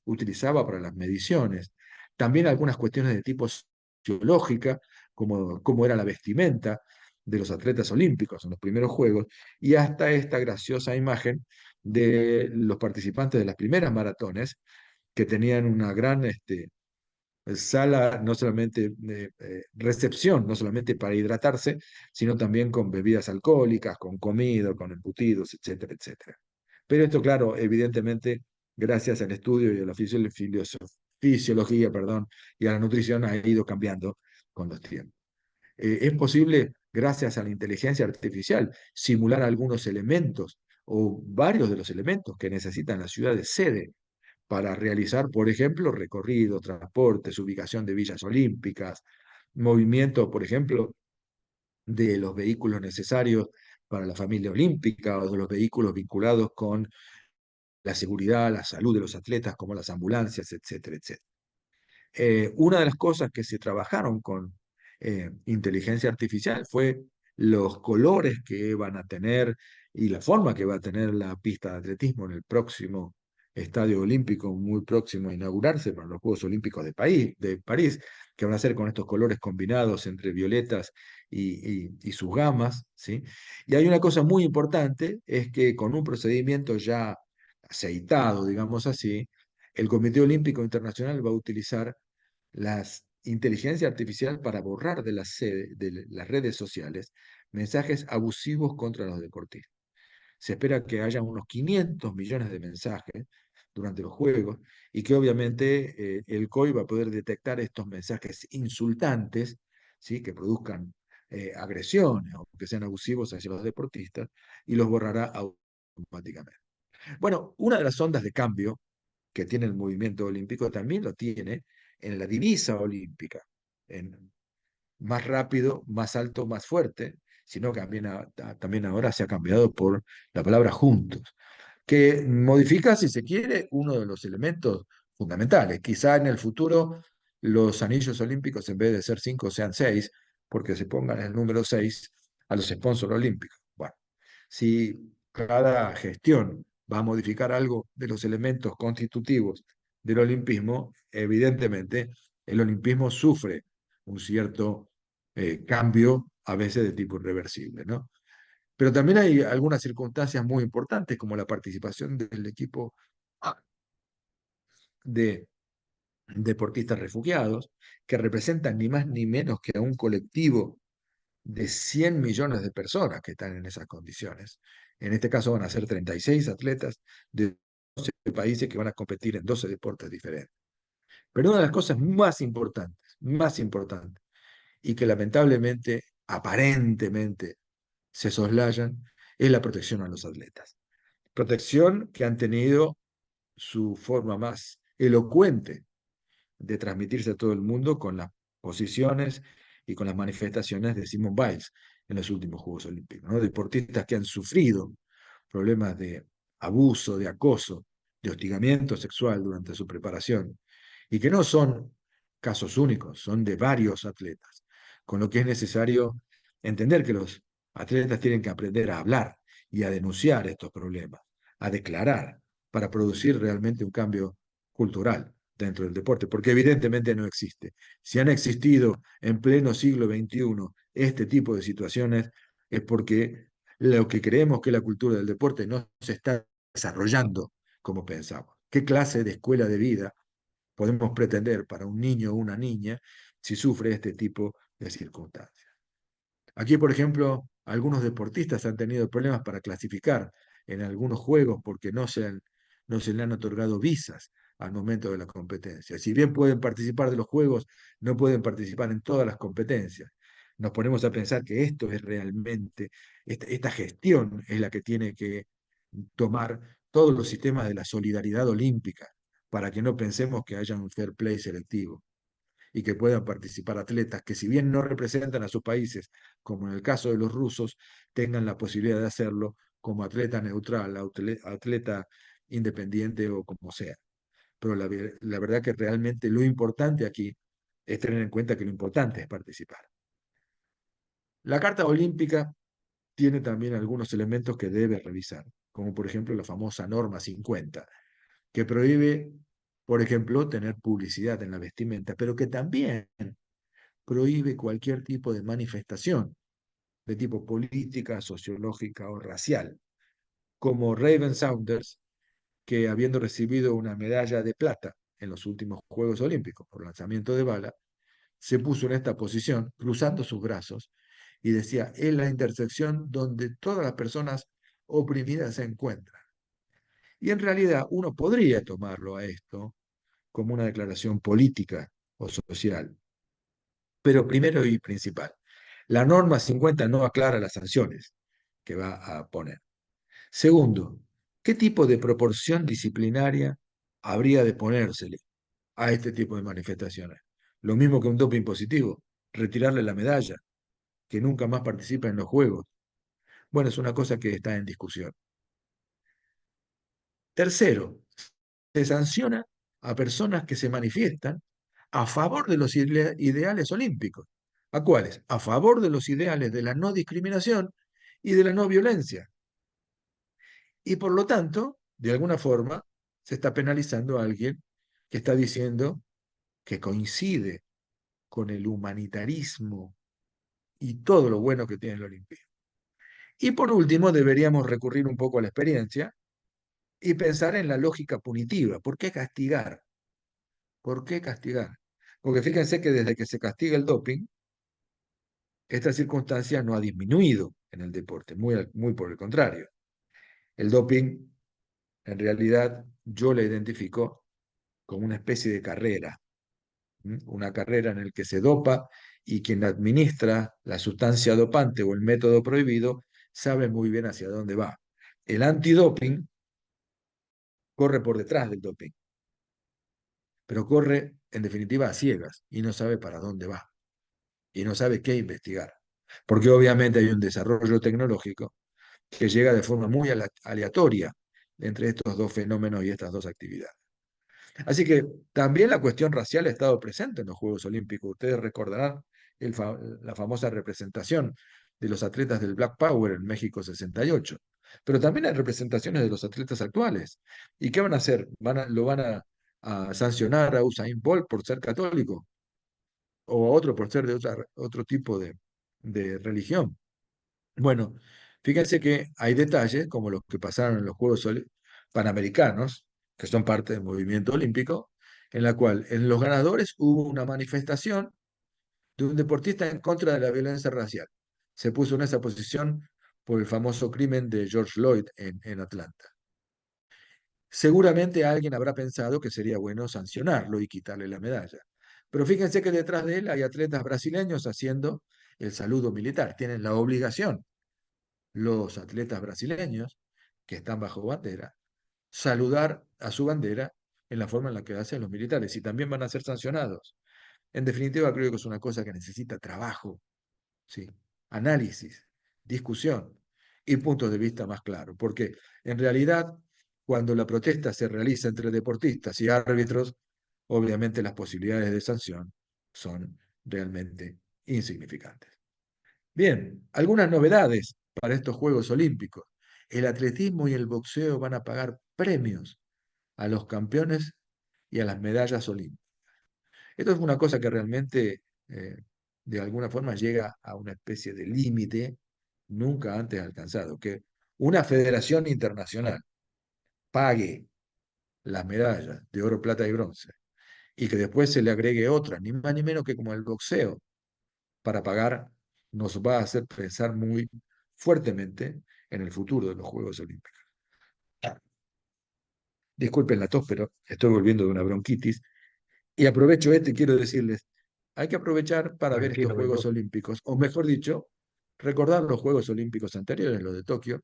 [SPEAKER 2] utilizaba para las mediciones, también algunas cuestiones de tipo sociológica, como cómo era la vestimenta de los atletas olímpicos en los primeros Juegos, y hasta esta graciosa imagen de los participantes de las primeras maratones, que tenían una gran sala, no solamente recepción, no solamente para hidratarse, sino también con bebidas alcohólicas, con comida, con embutidos, etcétera, etcétera. Pero esto, claro, evidentemente, gracias al estudio y a la fisiología, perdón, y a la nutrición, ha ido cambiando con los tiempos. Es posible, gracias a la inteligencia artificial, simular algunos elementos o varios de los elementos que necesitan las ciudades sede para realizar, por ejemplo, recorridos, transportes, ubicación de villas olímpicas, movimiento, por ejemplo, de los vehículos necesarios para la familia olímpica o de los vehículos vinculados con la seguridad, la salud de los atletas, como las ambulancias, etcétera, etcétera. Una de las cosas que se trabajaron con inteligencia artificial fue los colores que van a tener y la forma que va a tener la pista de atletismo en el próximo Estadio Olímpico, muy próximo a inaugurarse para los Juegos Olímpicos de París, que van a ser con estos colores combinados entre violetas y sus gamas, ¿sí? Y hay una cosa muy importante, es que con un procedimiento ya aceitado, digamos así, el Comité Olímpico Internacional va a utilizar las inteligencia artificial para borrar de las redes sociales mensajes abusivos contra los deportistas. Se espera que haya unos 500 millones de mensajes durante los Juegos y que obviamente el COI va a poder detectar estos mensajes insultantes, ¿sí? Que produzcan agresiones o que sean abusivos hacia los deportistas y los borrará automáticamente. Bueno, una de las ondas de cambio que tiene el movimiento olímpico también lo tiene en la divisa olímpica, en más rápido, más alto, más fuerte, sino que también ahora se ha cambiado por la palabra juntos, que modifica, si se quiere, uno de los elementos fundamentales. Quizá en el futuro los anillos olímpicos, en vez de ser 5, sean 6, porque se pongan el número 6 a los sponsors olímpicos. Bueno, si cada gestión va a modificar algo de los elementos constitutivos del olimpismo, evidentemente el olimpismo sufre un cierto cambio, a veces de tipo irreversible, ¿no? Pero también hay algunas circunstancias muy importantes, como la participación del equipo de deportistas refugiados, que representan ni más ni menos que a un colectivo de 100 millones de personas que están en esas condiciones. En este caso van a ser 36 atletas de 12 países que van a competir en 12 deportes diferentes. Pero una de las cosas más importantes, y que lamentablemente, aparentemente, se soslayan, es la protección a los atletas. Protección que han tenido su forma más elocuente de transmitirse a todo el mundo con las posiciones y con las manifestaciones de Simone Biles en los últimos Juegos Olímpicos, ¿no? Deportistas que han sufrido problemas de abuso, de acoso, de hostigamiento sexual durante su preparación, y que no son casos únicos, son de varios atletas, con lo que es necesario entender que los atletas tienen que aprender a hablar y a denunciar estos problemas, a declarar, para producir realmente un cambio cultural dentro del deporte, porque evidentemente no existe. Si han existido en pleno siglo XXI este tipo de situaciones, es porque lo que creemos que es la cultura del deporte no se está desarrollando como pensamos. ¿Qué clase de escuela de vida podemos pretender para un niño o una niña si sufre este tipo de circunstancias? Aquí, por ejemplo, algunos deportistas han tenido problemas para clasificar en algunos juegos porque no se le han otorgado visas al momento de la competencia. Si bien pueden participar de los juegos, no pueden participar en todas las competencias. Nos ponemos a pensar que esto es realmente, esta gestión es la que tiene que tomar todos los sistemas de la solidaridad olímpica para que no pensemos que haya un fair play selectivo y que puedan participar atletas que, si bien no representan a sus países, como en el caso de los rusos, tengan la posibilidad de hacerlo como atleta neutral, atleta independiente o como sea. Pero la verdad que realmente lo importante aquí es tener en cuenta que lo importante es participar. La Carta Olímpica tiene también algunos elementos que debe revisar, como por ejemplo la famosa norma 50, que prohíbe, por ejemplo, tener publicidad en la vestimenta, pero que también prohíbe cualquier tipo de manifestación de tipo política, sociológica o racial, como Raven Saunders, que habiendo recibido una medalla de plata en los últimos Juegos Olímpicos por lanzamiento de bala, se puso en esta posición, cruzando sus brazos, y decía, es la intersección donde todas las personas oprimidas se encuentran. Y en realidad uno podría tomarlo a esto como una declaración política o social. Pero primero y principal, la norma 50 no aclara las sanciones que va a poner. Segundo, ¿qué tipo de proporción disciplinaria habría de ponérsele a este tipo de manifestaciones? Lo mismo que un doping positivo, retirarle la medalla, que nunca más participa en los juegos. Bueno, es una cosa que está en discusión. Tercero, se sanciona a personas que se manifiestan a favor de los ideales olímpicos. ¿A cuáles? A favor de los ideales de la no discriminación y de la no violencia. Y por lo tanto, de alguna forma, se está penalizando a alguien que está diciendo que coincide con el humanitarismo y todo lo bueno que tiene el olimpismo. Y por último, deberíamos recurrir un poco a la experiencia y pensar en la lógica punitiva. ¿Por qué castigar? ¿Por qué castigar? Porque fíjense que desde que se castiga el doping, esta circunstancia no ha disminuido en el deporte, muy por el contrario. El doping, en realidad, yo lo identifico como una especie de carrera, una carrera en la que se dopa y quien administra la sustancia dopante o el método prohibido sabe muy bien hacia dónde va. El antidoping corre por detrás del doping, pero corre en definitiva a ciegas y no sabe para dónde va y no sabe qué investigar, porque obviamente hay un desarrollo tecnológico que llega de forma muy aleatoria entre estos dos fenómenos y estas dos actividades. Así que también la cuestión racial ha estado presente en los Juegos Olímpicos. Ustedes recordarán la famosa representación de los atletas del Black Power en México 68. Pero también hay representaciones de los atletas actuales. ¿Y qué van a hacer? ¿Lo van a sancionar a Usain Bolt por ser católico? ¿O a otro por ser de otro tipo de religión? Bueno, Fíjense que hay detalles como los que pasaron en los Panamericanos, que son parte del movimiento olímpico, en la cual en los ganadores hubo una manifestación de un deportista en contra de la violencia racial. Se puso en esa posición por el famoso crimen de George Floyd en Atlanta. Seguramente alguien habrá pensado que sería bueno sancionarlo y quitarle la medalla. Pero fíjense que detrás de él hay atletas brasileños haciendo el saludo militar. Tienen la obligación, los atletas brasileños que están bajo bandera, saludar a su bandera en la forma en la que hacen los militares y también van a ser sancionados. En definitiva, creo que es una cosa que necesita trabajo, ¿sí? Análisis, discusión y puntos de vista más claros, porque en realidad cuando la protesta se realiza entre deportistas y árbitros, obviamente las posibilidades de sanción son realmente insignificantes. Bien, algunas novedades para estos Juegos Olímpicos. El atletismo y el boxeo van a pagar premios a los campeones y a las medallas olímpicas. Esto es una cosa que realmente, de alguna forma, llega a una especie de límite nunca antes alcanzado, que una federación internacional pague las medallas de oro, plata y bronce y que después se le agregue otra, ni más ni menos que como el boxeo, para pagar, nos va a hacer pensar muy fuertemente en el futuro de los Juegos Olímpicos. Disculpen la tos, pero estoy volviendo de una bronquitis. Y aprovecho y quiero decirles, hay que aprovechar para ver estos
[SPEAKER 1] Tranquilo,
[SPEAKER 2] Juegos
[SPEAKER 1] Beto.
[SPEAKER 2] Olímpicos, o mejor dicho, recordar los Juegos Olímpicos anteriores, los de Tokio,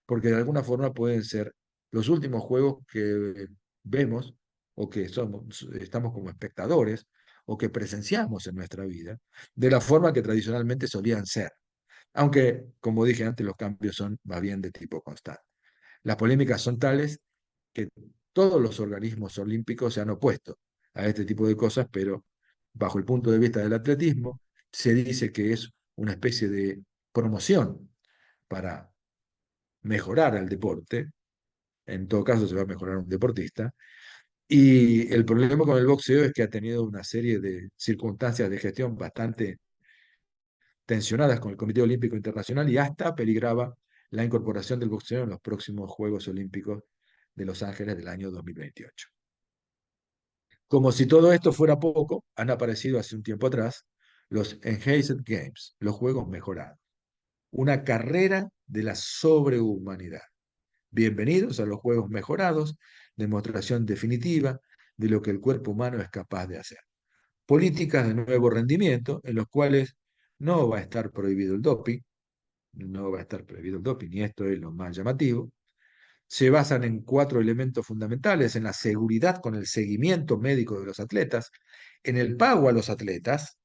[SPEAKER 2] porque de alguna forma pueden ser los últimos Juegos que vemos o que estamos como espectadores o que presenciamos en nuestra vida, de la forma que tradicionalmente solían ser. Aunque, como dije antes, los cambios son más bien de tipo constante. Las polémicas son tales que todos los organismos olímpicos se han opuesto a este tipo de cosas, pero bajo el punto de vista del atletismo, se dice que es una especie de promoción para mejorar al deporte, en todo caso se va a mejorar un deportista, y el problema con el boxeo es que ha tenido una serie de circunstancias de gestión bastante tensionadas con el Comité Olímpico Internacional y hasta peligraba la incorporación del boxeo en los próximos Juegos Olímpicos de Los Ángeles del año 2028. Como si todo esto fuera poco, han aparecido hace un tiempo atrás los Enhanced Games, los Juegos Mejorados, una carrera de la sobrehumanidad. Bienvenidos a los Juegos Mejorados, demostración definitiva de lo que el cuerpo humano es capaz de hacer. Políticas de nuevo rendimiento en los cuales no va a estar prohibido el doping, no va a estar prohibido el doping, y esto es lo más llamativo. Se basan en 4 elementos fundamentales: en la seguridad con el seguimiento médico de los atletas, en el pago a los atletas,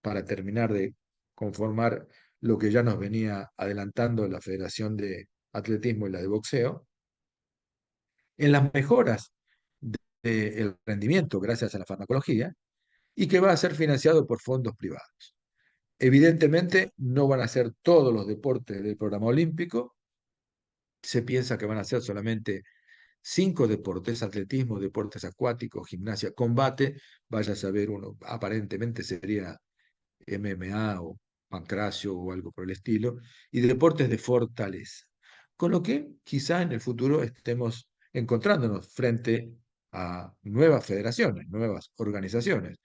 [SPEAKER 2] para terminar de conformar lo que ya nos venía adelantando la Federación de Atletismo y la de Boxeo, en las mejoras del rendimiento gracias a la farmacología, y que va a ser financiado por fondos privados. Evidentemente, no van a ser todos los deportes del programa olímpico. Se piensa que van a ser solamente 5 deportes: atletismo, deportes acuáticos, gimnasia, combate, vaya a saber uno, aparentemente sería MMA o pancracio o algo por el estilo, y deportes de fortaleza. Con lo que quizá en el futuro estemos encontrándonos frente a nuevas federaciones, nuevas organizaciones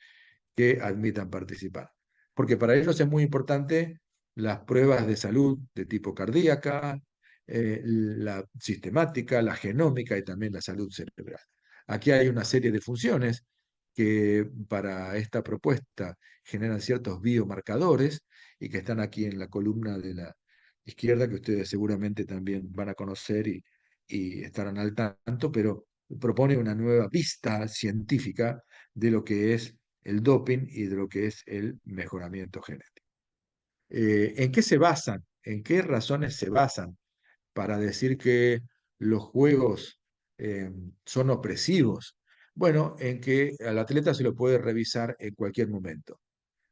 [SPEAKER 2] que admitan participar. Porque para ellos es muy importante las pruebas de salud de tipo cardíaca, la sistemática, la genómica y también la salud cerebral. Aquí hay una serie de funciones que para esta propuesta generan ciertos biomarcadores y que están aquí en la columna de la izquierda, que ustedes seguramente también van a conocer y estarán al tanto, pero propone una nueva vista científica de lo que es el doping y de lo que es el mejoramiento genético. ¿En qué se basan? ¿En qué razones se basan para decir que los juegos son opresivos? Bueno, en que al atleta se lo puede revisar en cualquier momento,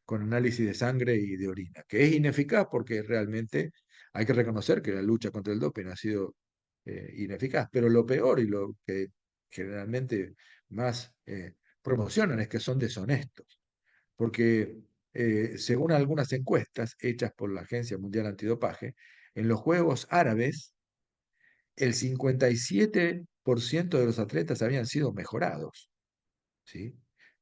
[SPEAKER 2] con análisis de sangre y de orina, que es ineficaz porque realmente hay que reconocer que la lucha contra el doping ha sido ineficaz, pero lo peor y lo que generalmente más promocionan es que son deshonestos, porque según algunas encuestas hechas por la Agencia Mundial Antidopaje, en los Juegos Árabes, el 57% de los atletas habían sido mejorados, ¿sí?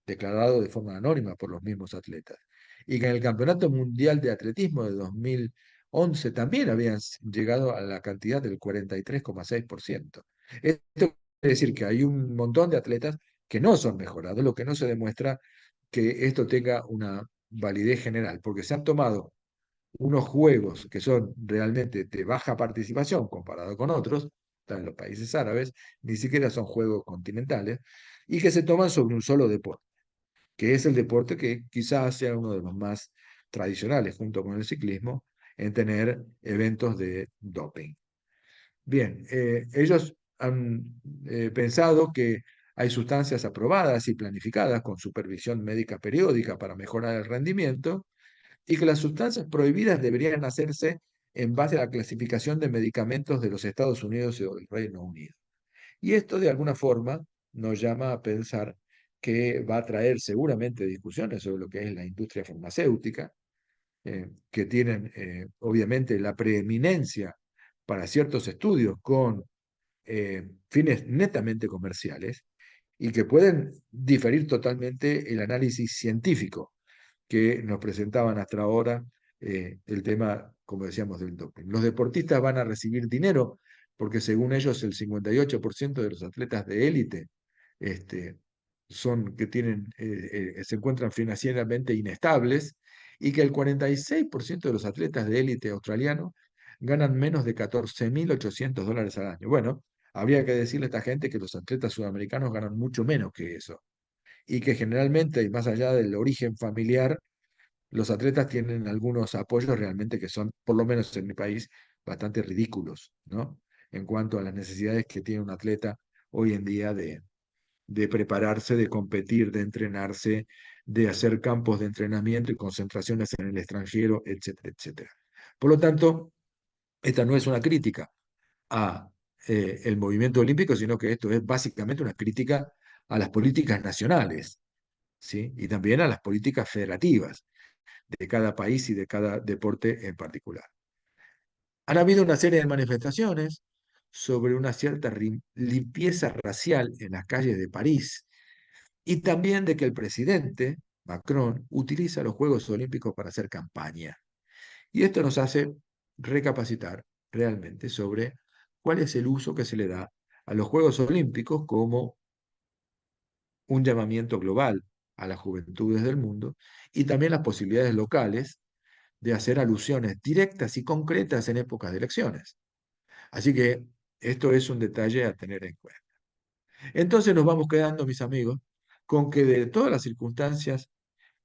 [SPEAKER 2] Declarado de forma anónima por los mismos atletas. Y que en el Campeonato Mundial de Atletismo de 2011 también habían llegado a la cantidad del 43,6%. Esto quiere decir que hay un montón de atletas que no son mejorados, lo que no se demuestra que esto tenga una validez general, porque se han tomado unos juegos que son realmente de baja participación comparado con otros, en los países árabes, ni siquiera son juegos continentales, y que se toman sobre un solo deporte, que es el deporte que quizás sea uno de los más tradicionales, junto con el ciclismo, en tener eventos de doping. Bien, ellos han pensado que hay sustancias aprobadas y planificadas con supervisión médica periódica para mejorar el rendimiento y que las sustancias prohibidas deberían hacerse en base a la clasificación de medicamentos de los Estados Unidos y del Reino Unido. Y esto de alguna forma nos llama a pensar que va a traer seguramente discusiones sobre lo que es la industria farmacéutica, que tienen obviamente la preeminencia para ciertos estudios con fines netamente comerciales y que pueden diferir totalmente el análisis científico que nos presentaban hasta ahora el tema, como decíamos, del doping. Los deportistas van a recibir dinero porque según ellos el 58% de los atletas de élite este, son que tienen, se encuentran financieramente inestables y que el 46% de los atletas de élite australianos ganan menos de $14.800 al año. Bueno, habría que decirle a esta gente que los atletas sudamericanos ganan mucho menos que eso y que generalmente, y más allá del origen familiar, los atletas tienen algunos apoyos realmente que son, por lo menos en mi país, bastante ridículos, ¿no? En cuanto a las necesidades que tiene un atleta hoy en día de prepararse, de competir, de entrenarse, de hacer campos de entrenamiento y concentraciones en el extranjero, etcétera, etcétera. Por lo tanto, esta no es una crítica a el movimiento olímpico, sino que esto es básicamente una crítica a las políticas nacionales, ¿sí? Y también a las políticas federativas de cada país y de cada deporte en particular. Han habido una serie de manifestaciones sobre una cierta limpieza racial en las calles de París y también de que el presidente Macron utiliza los Juegos Olímpicos para hacer campaña. Y esto nos hace recapacitar realmente sobre cuál es el uso que se le da a los Juegos Olímpicos como un llamamiento global a las juventudes del mundo y también las posibilidades locales de hacer alusiones directas y concretas en épocas de elecciones. Así que esto es un detalle a tener en cuenta. Entonces nos vamos quedando, mis amigos, con que de todas las circunstancias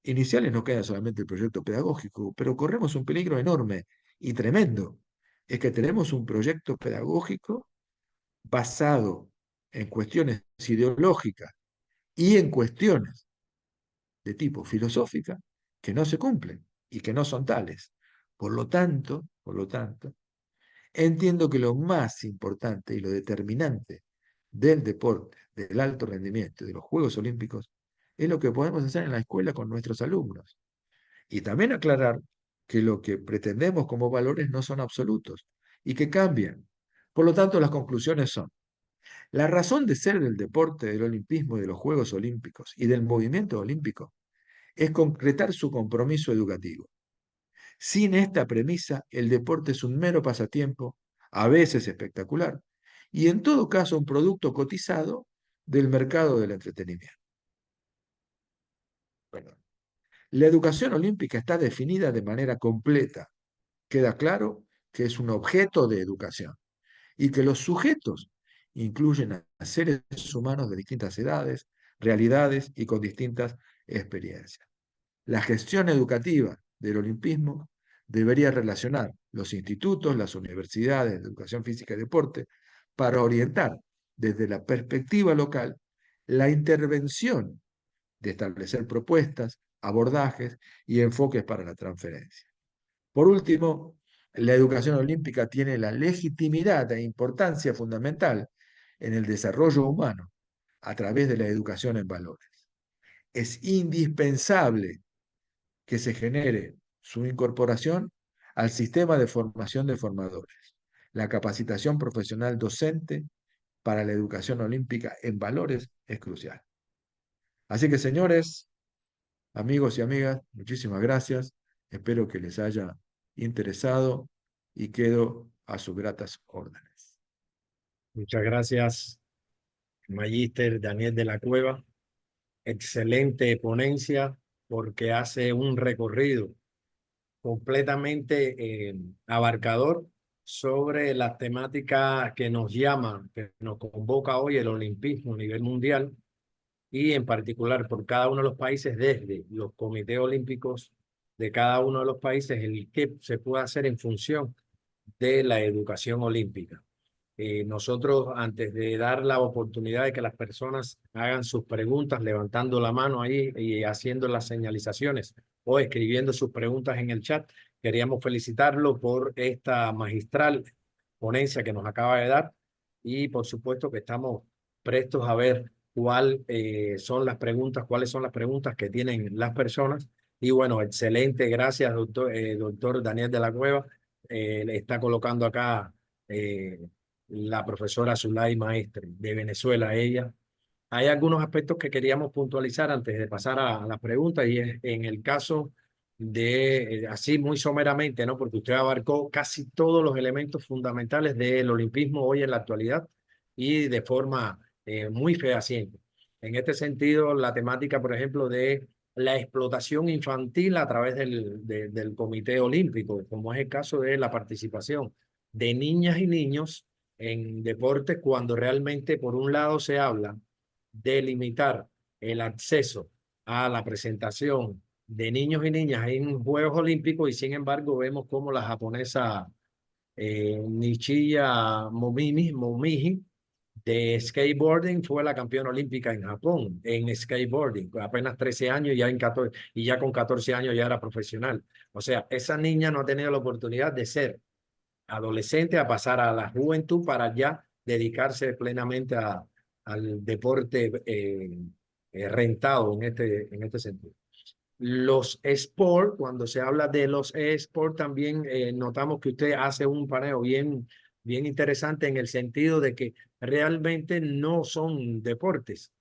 [SPEAKER 2] iniciales no queda solamente el proyecto pedagógico, pero corremos un peligro enorme y tremendo. Es que tenemos un proyecto pedagógico basado en cuestiones ideológicas y en cuestiones de tipo filosófica que no se cumplen y que no son tales. Por lo tanto, entiendo que lo más importante y lo determinante del deporte, del alto rendimiento, de los Juegos Olímpicos, es lo que podemos hacer en la escuela con nuestros alumnos. Y también aclarar que lo que pretendemos como valores no son absolutos y que cambian. Por lo tanto, las conclusiones son, la razón de ser del deporte, del olimpismo y de los Juegos Olímpicos y del movimiento olímpico es concretar su compromiso educativo. Sin esta premisa, el deporte es un mero pasatiempo, a veces espectacular, y en todo caso un producto cotizado del mercado del entretenimiento. Bueno, la educación olímpica está definida de manera completa. Queda claro que es un objeto de educación y que los sujetos incluyen a seres humanos de distintas edades, realidades y con distintas experiencias. La gestión educativa del olimpismo debería relacionar los institutos, las universidades de educación física y deporte para orientar desde la perspectiva local la intervención de establecer propuestas, abordajes y enfoques para la transferencia. Por último, la educación olímpica tiene la legitimidad e importancia fundamental en el desarrollo humano a través de la educación en valores. Es indispensable que se genere su incorporación al sistema de formación de formadores. La capacitación profesional docente para la educación olímpica en valores es crucial. Así que, señores, amigos y amigas, muchísimas gracias. Espero que les haya interesado y quedo a sus gratas órdenes.
[SPEAKER 1] Muchas gracias, Magíster Daniel de la Cueva. Excelente ponencia porque hace un recorrido completamente abarcador sobre la temática que nos llama, que nos convoca hoy el olimpismo a nivel mundial y en particular por cada uno de los países desde los comités olímpicos de cada uno de los países, el que se puede hacer en función de la educación olímpica. Nosotros, antes de dar la oportunidad de que las personas hagan sus preguntas, levantando la mano ahí y haciendo las señalizaciones o escribiendo sus preguntas en el chat, queríamos felicitarlo por esta magistral ponencia que nos acaba de dar y por supuesto que estamos prestos a ver cuáles son las preguntas que tienen las personas. Y bueno, excelente, gracias, doctor Daniel de la Cueva. Le está colocando acá la profesora Zulay Maestre de Venezuela, ella. Hay algunos aspectos que queríamos puntualizar antes de pasar a la pregunta y es en el caso de, así muy someramente, ¿no? Porque usted abarcó casi todos los elementos fundamentales del olimpismo hoy en la actualidad y de forma muy fehaciente. En este sentido, la temática, por ejemplo, de la explotación infantil a través del Comité Olímpico, como es el caso de la participación de niñas y niños en deportes cuando realmente, por un lado, se habla de limitar el acceso a la presentación de niños y niñas en Juegos Olímpicos y sin embargo vemos como la japonesa Nichiya Momiji de skateboarding fue la campeona olímpica en Japón en skateboarding, apenas 13 años y ya, y ya con 14 años ya era profesional. O sea, esa niña no ha tenido la oportunidad de ser adolescente a pasar a la juventud para ya dedicarse plenamente al deporte rentado en este sentido. Los eSports, cuando se habla de los eSports, también notamos que usted hace un paneo bien interesante en el sentido de que realmente no son deportes.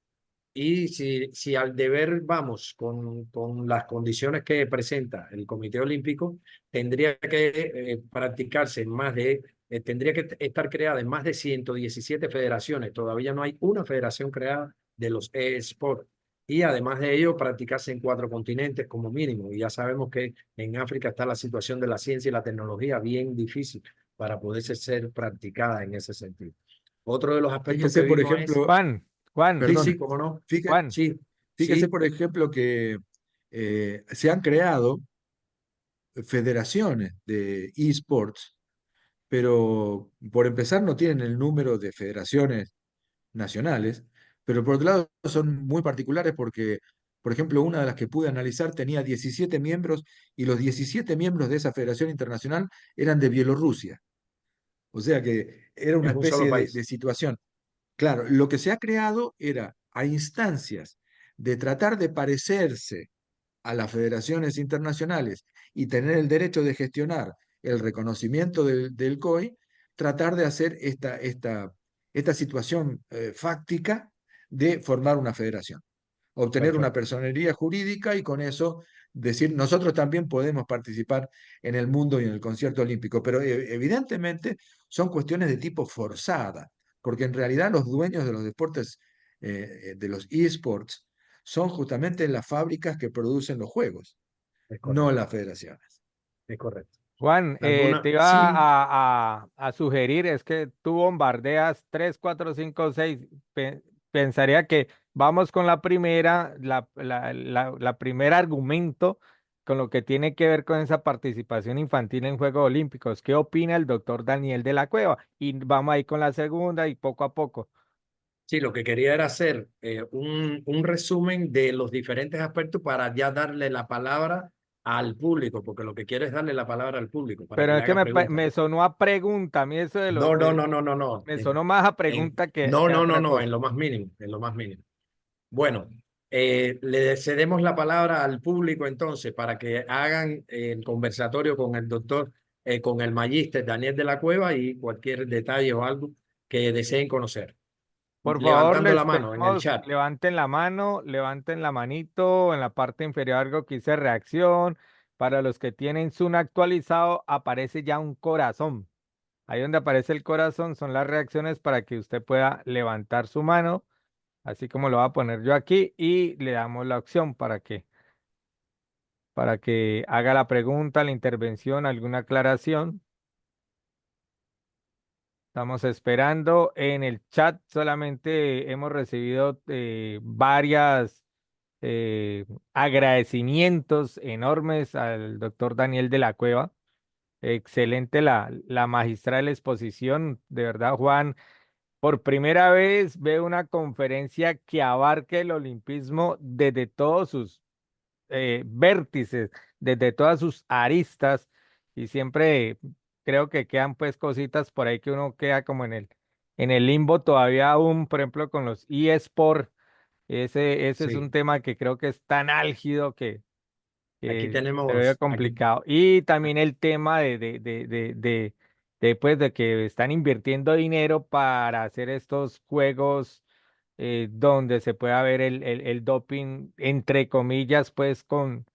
[SPEAKER 1] Y si al deber vamos con las condiciones que presenta el Comité Olímpico, tendría que practicarse en tendría que estar creada en más de 117 federaciones. Todavía no hay una federación creada de los eSports. Y además de ello, practicarse en 4 continentes como mínimo. Y ya sabemos que en África está la situación de la ciencia y la tecnología bien difícil para poderse ser practicada en ese sentido. Otro de los aspectos que
[SPEAKER 2] Fíjese, por
[SPEAKER 1] vimos es...
[SPEAKER 2] ejemplo,
[SPEAKER 4] Juan,
[SPEAKER 1] Sí, sí,
[SPEAKER 2] perdón,
[SPEAKER 1] cómo no.
[SPEAKER 4] Juan,
[SPEAKER 1] Sí,
[SPEAKER 2] fíjese,
[SPEAKER 1] sí,
[SPEAKER 2] por ejemplo, que se han creado federaciones de esports, pero por empezar no tienen el número de federaciones nacionales, pero por otro lado son muy particulares porque, por ejemplo, una de las que pude analizar tenía 17 miembros y los 17 miembros de esa federación internacional eran de Bielorrusia. O sea que era una
[SPEAKER 1] es un solo
[SPEAKER 2] especie
[SPEAKER 1] país.
[SPEAKER 2] de situación. Claro, lo que se ha creado era a instancias de tratar de parecerse a las federaciones internacionales y tener el derecho de gestionar el reconocimiento del COI, tratar de hacer esta situación fáctica de formar una federación, obtener una
[SPEAKER 1] Perfecto,
[SPEAKER 2] personería jurídica y con eso decir, nosotros también podemos participar en el mundo y en el concierto olímpico, pero evidentemente son cuestiones de tipo forzada, porque en realidad los dueños de los deportes, de los esports, son justamente las fábricas que producen los juegos,
[SPEAKER 1] es
[SPEAKER 2] no
[SPEAKER 1] correcto,
[SPEAKER 2] las federaciones.
[SPEAKER 1] es correcto.
[SPEAKER 4] Juan, te
[SPEAKER 1] ¿Alguna?
[SPEAKER 4] iba
[SPEAKER 1] Sí,
[SPEAKER 4] a sugerir, es que tú bombardeas 3, 4, 5, 6. Pensaría que vamos con la primera, la primer argumento con lo que tiene que ver con esa participación infantil en Juegos Olímpicos. ¿Qué opina el doctor Daniel de la Cueva? Y vamos ahí con la segunda y poco a poco.
[SPEAKER 1] sí, lo que quería era hacer un resumen de los diferentes aspectos para ya darle la palabra al público, porque lo que quiero es darle la palabra al público para que
[SPEAKER 4] Pero
[SPEAKER 1] le
[SPEAKER 4] es que
[SPEAKER 1] haga preguntas.
[SPEAKER 4] me sonó a pregunta, a mí eso de
[SPEAKER 1] No, no, no, no, no, no.
[SPEAKER 4] me sonó más a pregunta
[SPEAKER 1] No,
[SPEAKER 4] que a
[SPEAKER 1] no, no,
[SPEAKER 4] otra
[SPEAKER 1] no,
[SPEAKER 4] cosa.
[SPEAKER 1] en lo más mínimo, en lo más mínimo. Bueno, le cedemos la palabra al público entonces para que hagan el conversatorio con el doctor con el magíster Daniel de la Cueva y cualquier detalle o algo que deseen conocer.
[SPEAKER 4] Por favor,
[SPEAKER 1] Levantando la
[SPEAKER 4] les
[SPEAKER 1] mano en el
[SPEAKER 4] pedimos,
[SPEAKER 1] chat.
[SPEAKER 4] levanten la mano, levanten la manito, en la parte inferior algo que dice reacción. Para los que tienen Zoom actualizado, aparece ya un corazón. Ahí donde aparece el corazón son las reacciones para que usted pueda levantar su mano, así como lo voy a poner yo aquí, y le damos la opción para que haga la pregunta, la intervención, alguna aclaración. Estamos esperando. En el chat solamente hemos recibido varias agradecimientos enormes al doctor Daniel de la Cueva. Excelente la magistral exposición. De verdad, Juan, por primera vez veo una conferencia que abarque el olimpismo desde todos sus vértices, desde todas sus aristas, y siempre creo que quedan pues cositas por ahí que uno queda como en el limbo todavía aún, por ejemplo, con los eSport. Ese es un
[SPEAKER 1] Sí,
[SPEAKER 4] tema que creo que es tan álgido
[SPEAKER 1] aquí
[SPEAKER 4] que se ve
[SPEAKER 1] tenemos, aquí,
[SPEAKER 4] complicado. Y también el tema pues, de que están invirtiendo dinero para hacer estos juegos donde se pueda ver el doping, entre comillas, pues con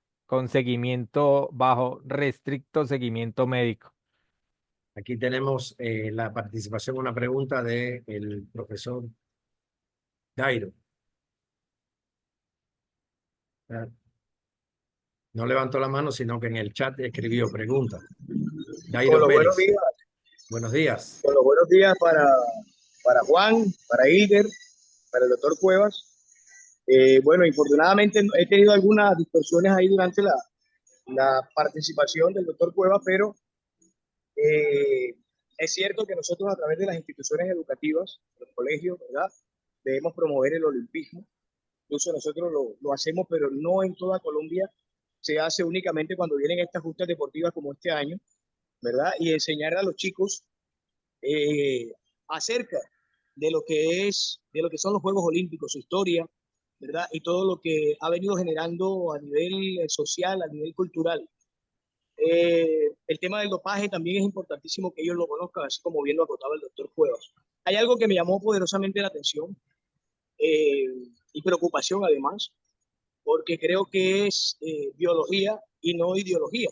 [SPEAKER 4] seguimiento bajo restricto seguimiento médico.
[SPEAKER 1] aquí tenemos la participación, una pregunta del profesor Dairo. Ah, no levantó la mano, sino que en el chat escribió pregunta.
[SPEAKER 3] Con
[SPEAKER 1] Dairo
[SPEAKER 3] los buenos
[SPEAKER 1] Pérez,
[SPEAKER 3] días,
[SPEAKER 1] buenos días.
[SPEAKER 3] con los buenos días para Juan, para Iker, para el doctor Cuevas. Bueno, infortunadamente he tenido algunas distorsiones ahí durante la participación del doctor Cuevas, pero eh, es cierto que nosotros a través de las instituciones educativas, los colegios, ¿verdad? Debemos promover el olimpismo. Incluso nosotros lo hacemos, pero no en toda Colombia. Se hace únicamente cuando vienen estas justas deportivas como este año, ¿verdad? Y enseñar a los chicos eh, acerca de lo que son los Juegos Olímpicos, su historia, ¿verdad? Y todo lo que ha venido generando a nivel social, a nivel cultural. El tema del dopaje también es importantísimo que ellos lo conozcan, así como bien lo acotaba el doctor Cuevas. Hay algo que me llamó poderosamente la atención eh, y preocupación además, porque creo que es biología y no ideología.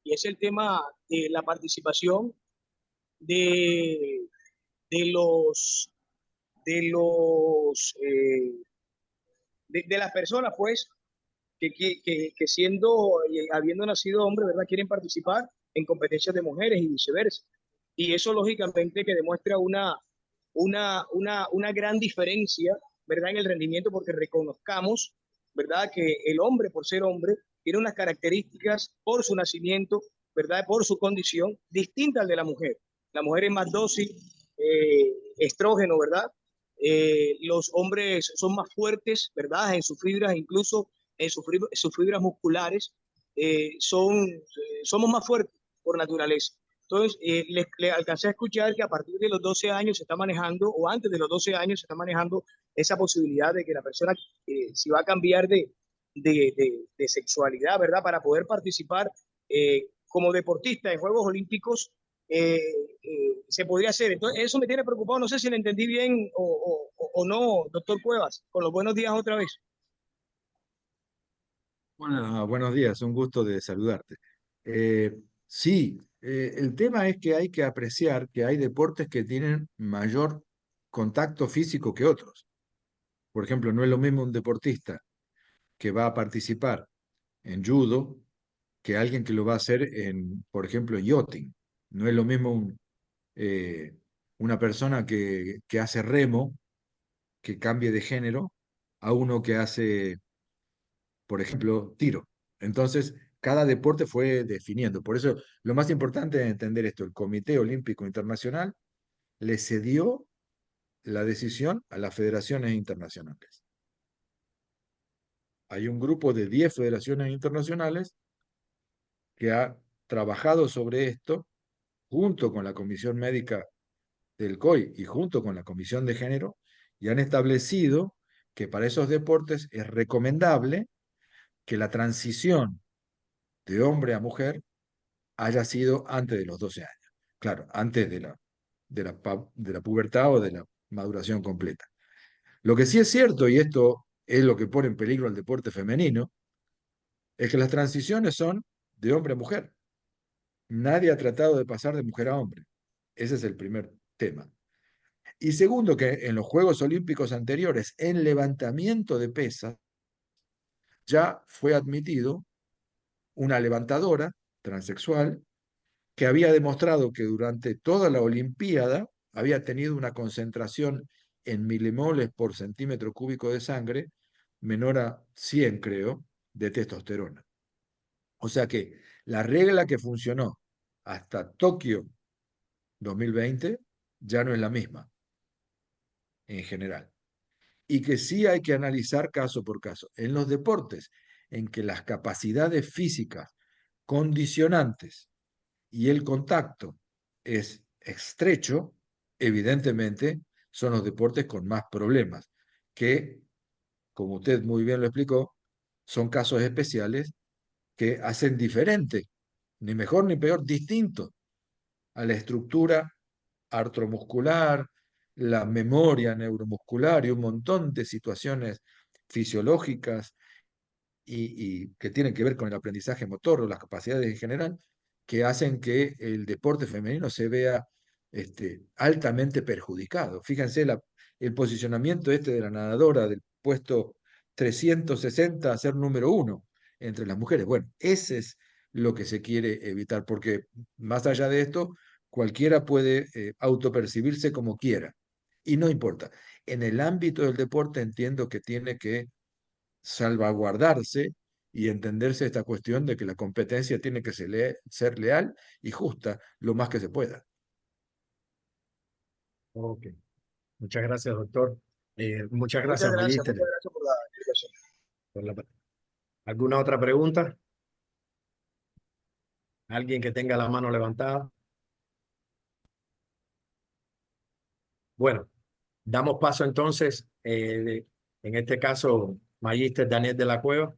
[SPEAKER 3] Y es el tema de la participación de, de los de los de las personas pues que siendo habiendo nacido hombre, verdad, quieren participar en competencias de mujeres y viceversa, y eso lógicamente que demuestra una gran diferencia, verdad, en el rendimiento, porque reconozcamos, verdad, que el hombre por ser hombre tiene unas características por su nacimiento, verdad, por su condición distinta al de la mujer. La mujer es más dócil, estrógeno, verdad. Los hombres son más fuertes, ¿verdad? En sus fibras, incluso sus fibras musculares, somos más fuertes por naturaleza. Entonces, le alcancé a escuchar que a partir de los 12 años se está manejando, o antes de los 12 años se está manejando esa posibilidad de que la persona, si va a cambiar de sexualidad, ¿verdad? Para poder participar como deportista en Juegos Olímpicos, eh, se podría hacer. Entonces, eso me tiene preocupado. No sé si le entendí bien o no, doctor Cuevas. Con los buenos días otra vez.
[SPEAKER 2] Bueno, buenos días, un gusto de saludarte. Sí, el tema es que hay que apreciar que hay deportes que tienen mayor contacto físico que otros. Por ejemplo, no es lo mismo un deportista que va a participar en judo que alguien que lo va a hacer en, por ejemplo, en yachting. No es lo mismo eh, una persona que hace remo, que cambie de género, a uno que hace, por ejemplo, tiro. Entonces, cada deporte fue definiendo. Por eso, lo más importante es entender esto. El Comité Olímpico Internacional le cedió la decisión a las federaciones internacionales. Hay un grupo de 10 federaciones internacionales que ha trabajado sobre esto junto con la Comisión Médica del COI y junto con la Comisión de Género, y han establecido que para esos deportes es recomendable que la transición de hombre a mujer haya sido antes de los 12 años. Claro, antes de la pubertad o de la maduración completa. Lo que sí es cierto, y esto es lo que pone en peligro al deporte femenino, es que las transiciones son de hombre a mujer. Nadie ha tratado de pasar de mujer a hombre. Ese es el primer tema. Y segundo, que en los Juegos Olímpicos anteriores, en levantamiento de pesas, ya fue admitido una levantadora transexual que había demostrado que durante toda la Olimpiada había tenido una concentración en milimoles por centímetro cúbico de sangre menor a 100, creo, de testosterona. O sea que la regla que funcionó hasta Tokio 2020 ya no es la misma en general. Y que sí hay que analizar caso por caso. En los deportes en que las capacidades físicas condicionantes y el contacto es estrecho, evidentemente son los deportes con más problemas, que, como usted muy bien lo explicó, son casos especiales que hacen diferente, ni mejor ni peor, distinto a la estructura artromuscular, la memoria neuromuscular y un montón de situaciones fisiológicas y que tienen que ver con el aprendizaje motor o las capacidades en general, que hacen que el deporte femenino se vea altamente perjudicado. Fíjense el posicionamiento de la nadadora del puesto 360 a ser número 1 entre las mujeres. Bueno, ese es lo que se quiere evitar, porque más allá de esto, cualquiera puede autopercibirse como quiera, y no importa. En el ámbito del deporte entiendo que tiene que salvaguardarse y entenderse esta cuestión de que la competencia tiene que ser leal y justa lo más que se pueda.
[SPEAKER 1] Ok. Muchas gracias, doctor. Muchas gracias,
[SPEAKER 3] Muchas
[SPEAKER 1] Magíster.
[SPEAKER 3] gracias por la explicación.
[SPEAKER 1] por la- ¿Alguna otra pregunta? ¿Alguien que tenga la mano levantada? Bueno, damos paso entonces, en este caso, Magíster Daniel de la Cueva.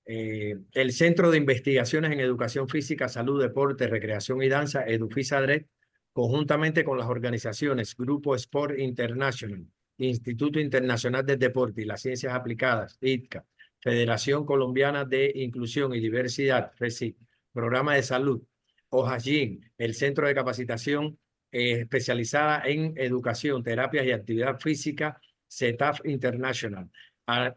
[SPEAKER 1] El Centro de Investigaciones en Educación Física, Salud, Deporte, Recreación y Danza, EduFisaDRED, conjuntamente con las organizaciones Grupo Sport International, Instituto Internacional del Deporte y las Ciencias Aplicadas, ITCA, Federación Colombiana de Inclusión y Diversidad, FECI, Programa de Salud, OJAGIN, el Centro de Capacitación especializada en Educación, Terapias y Actividad Física, CETAF International,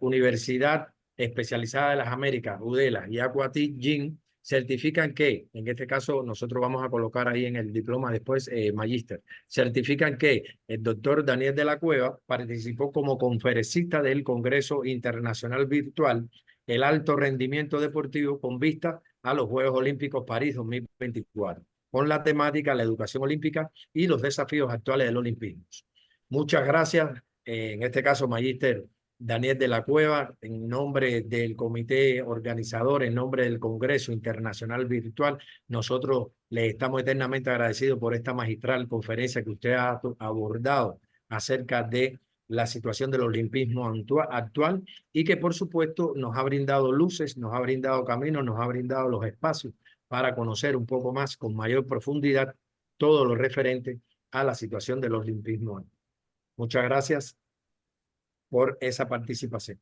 [SPEAKER 1] Universidad especializada de las Américas, UDELA y Aquatic Gym, certifican que, en este caso nosotros vamos a colocar ahí en el diploma después, magíster, certifican que el doctor Daniel de la Cueva participó como conferencista del Congreso Internacional Virtual, el alto rendimiento deportivo con vista a los Juegos Olímpicos París 2024, con la temática la educación olímpica y los desafíos actuales del olimpismo. Muchas gracias, en este caso, magíster Daniel de la Cueva, en nombre del comité organizador, en nombre del Congreso Internacional Virtual, nosotros le estamos eternamente agradecidos por esta magistral conferencia que usted ha abordado acerca de la situación del olimpismo actual y que por supuesto nos ha brindado luces, nos ha brindado caminos, nos ha brindado los espacios para conocer un poco más con mayor profundidad todo lo referente a la situación del olimpismo. Muchas gracias por esa participación.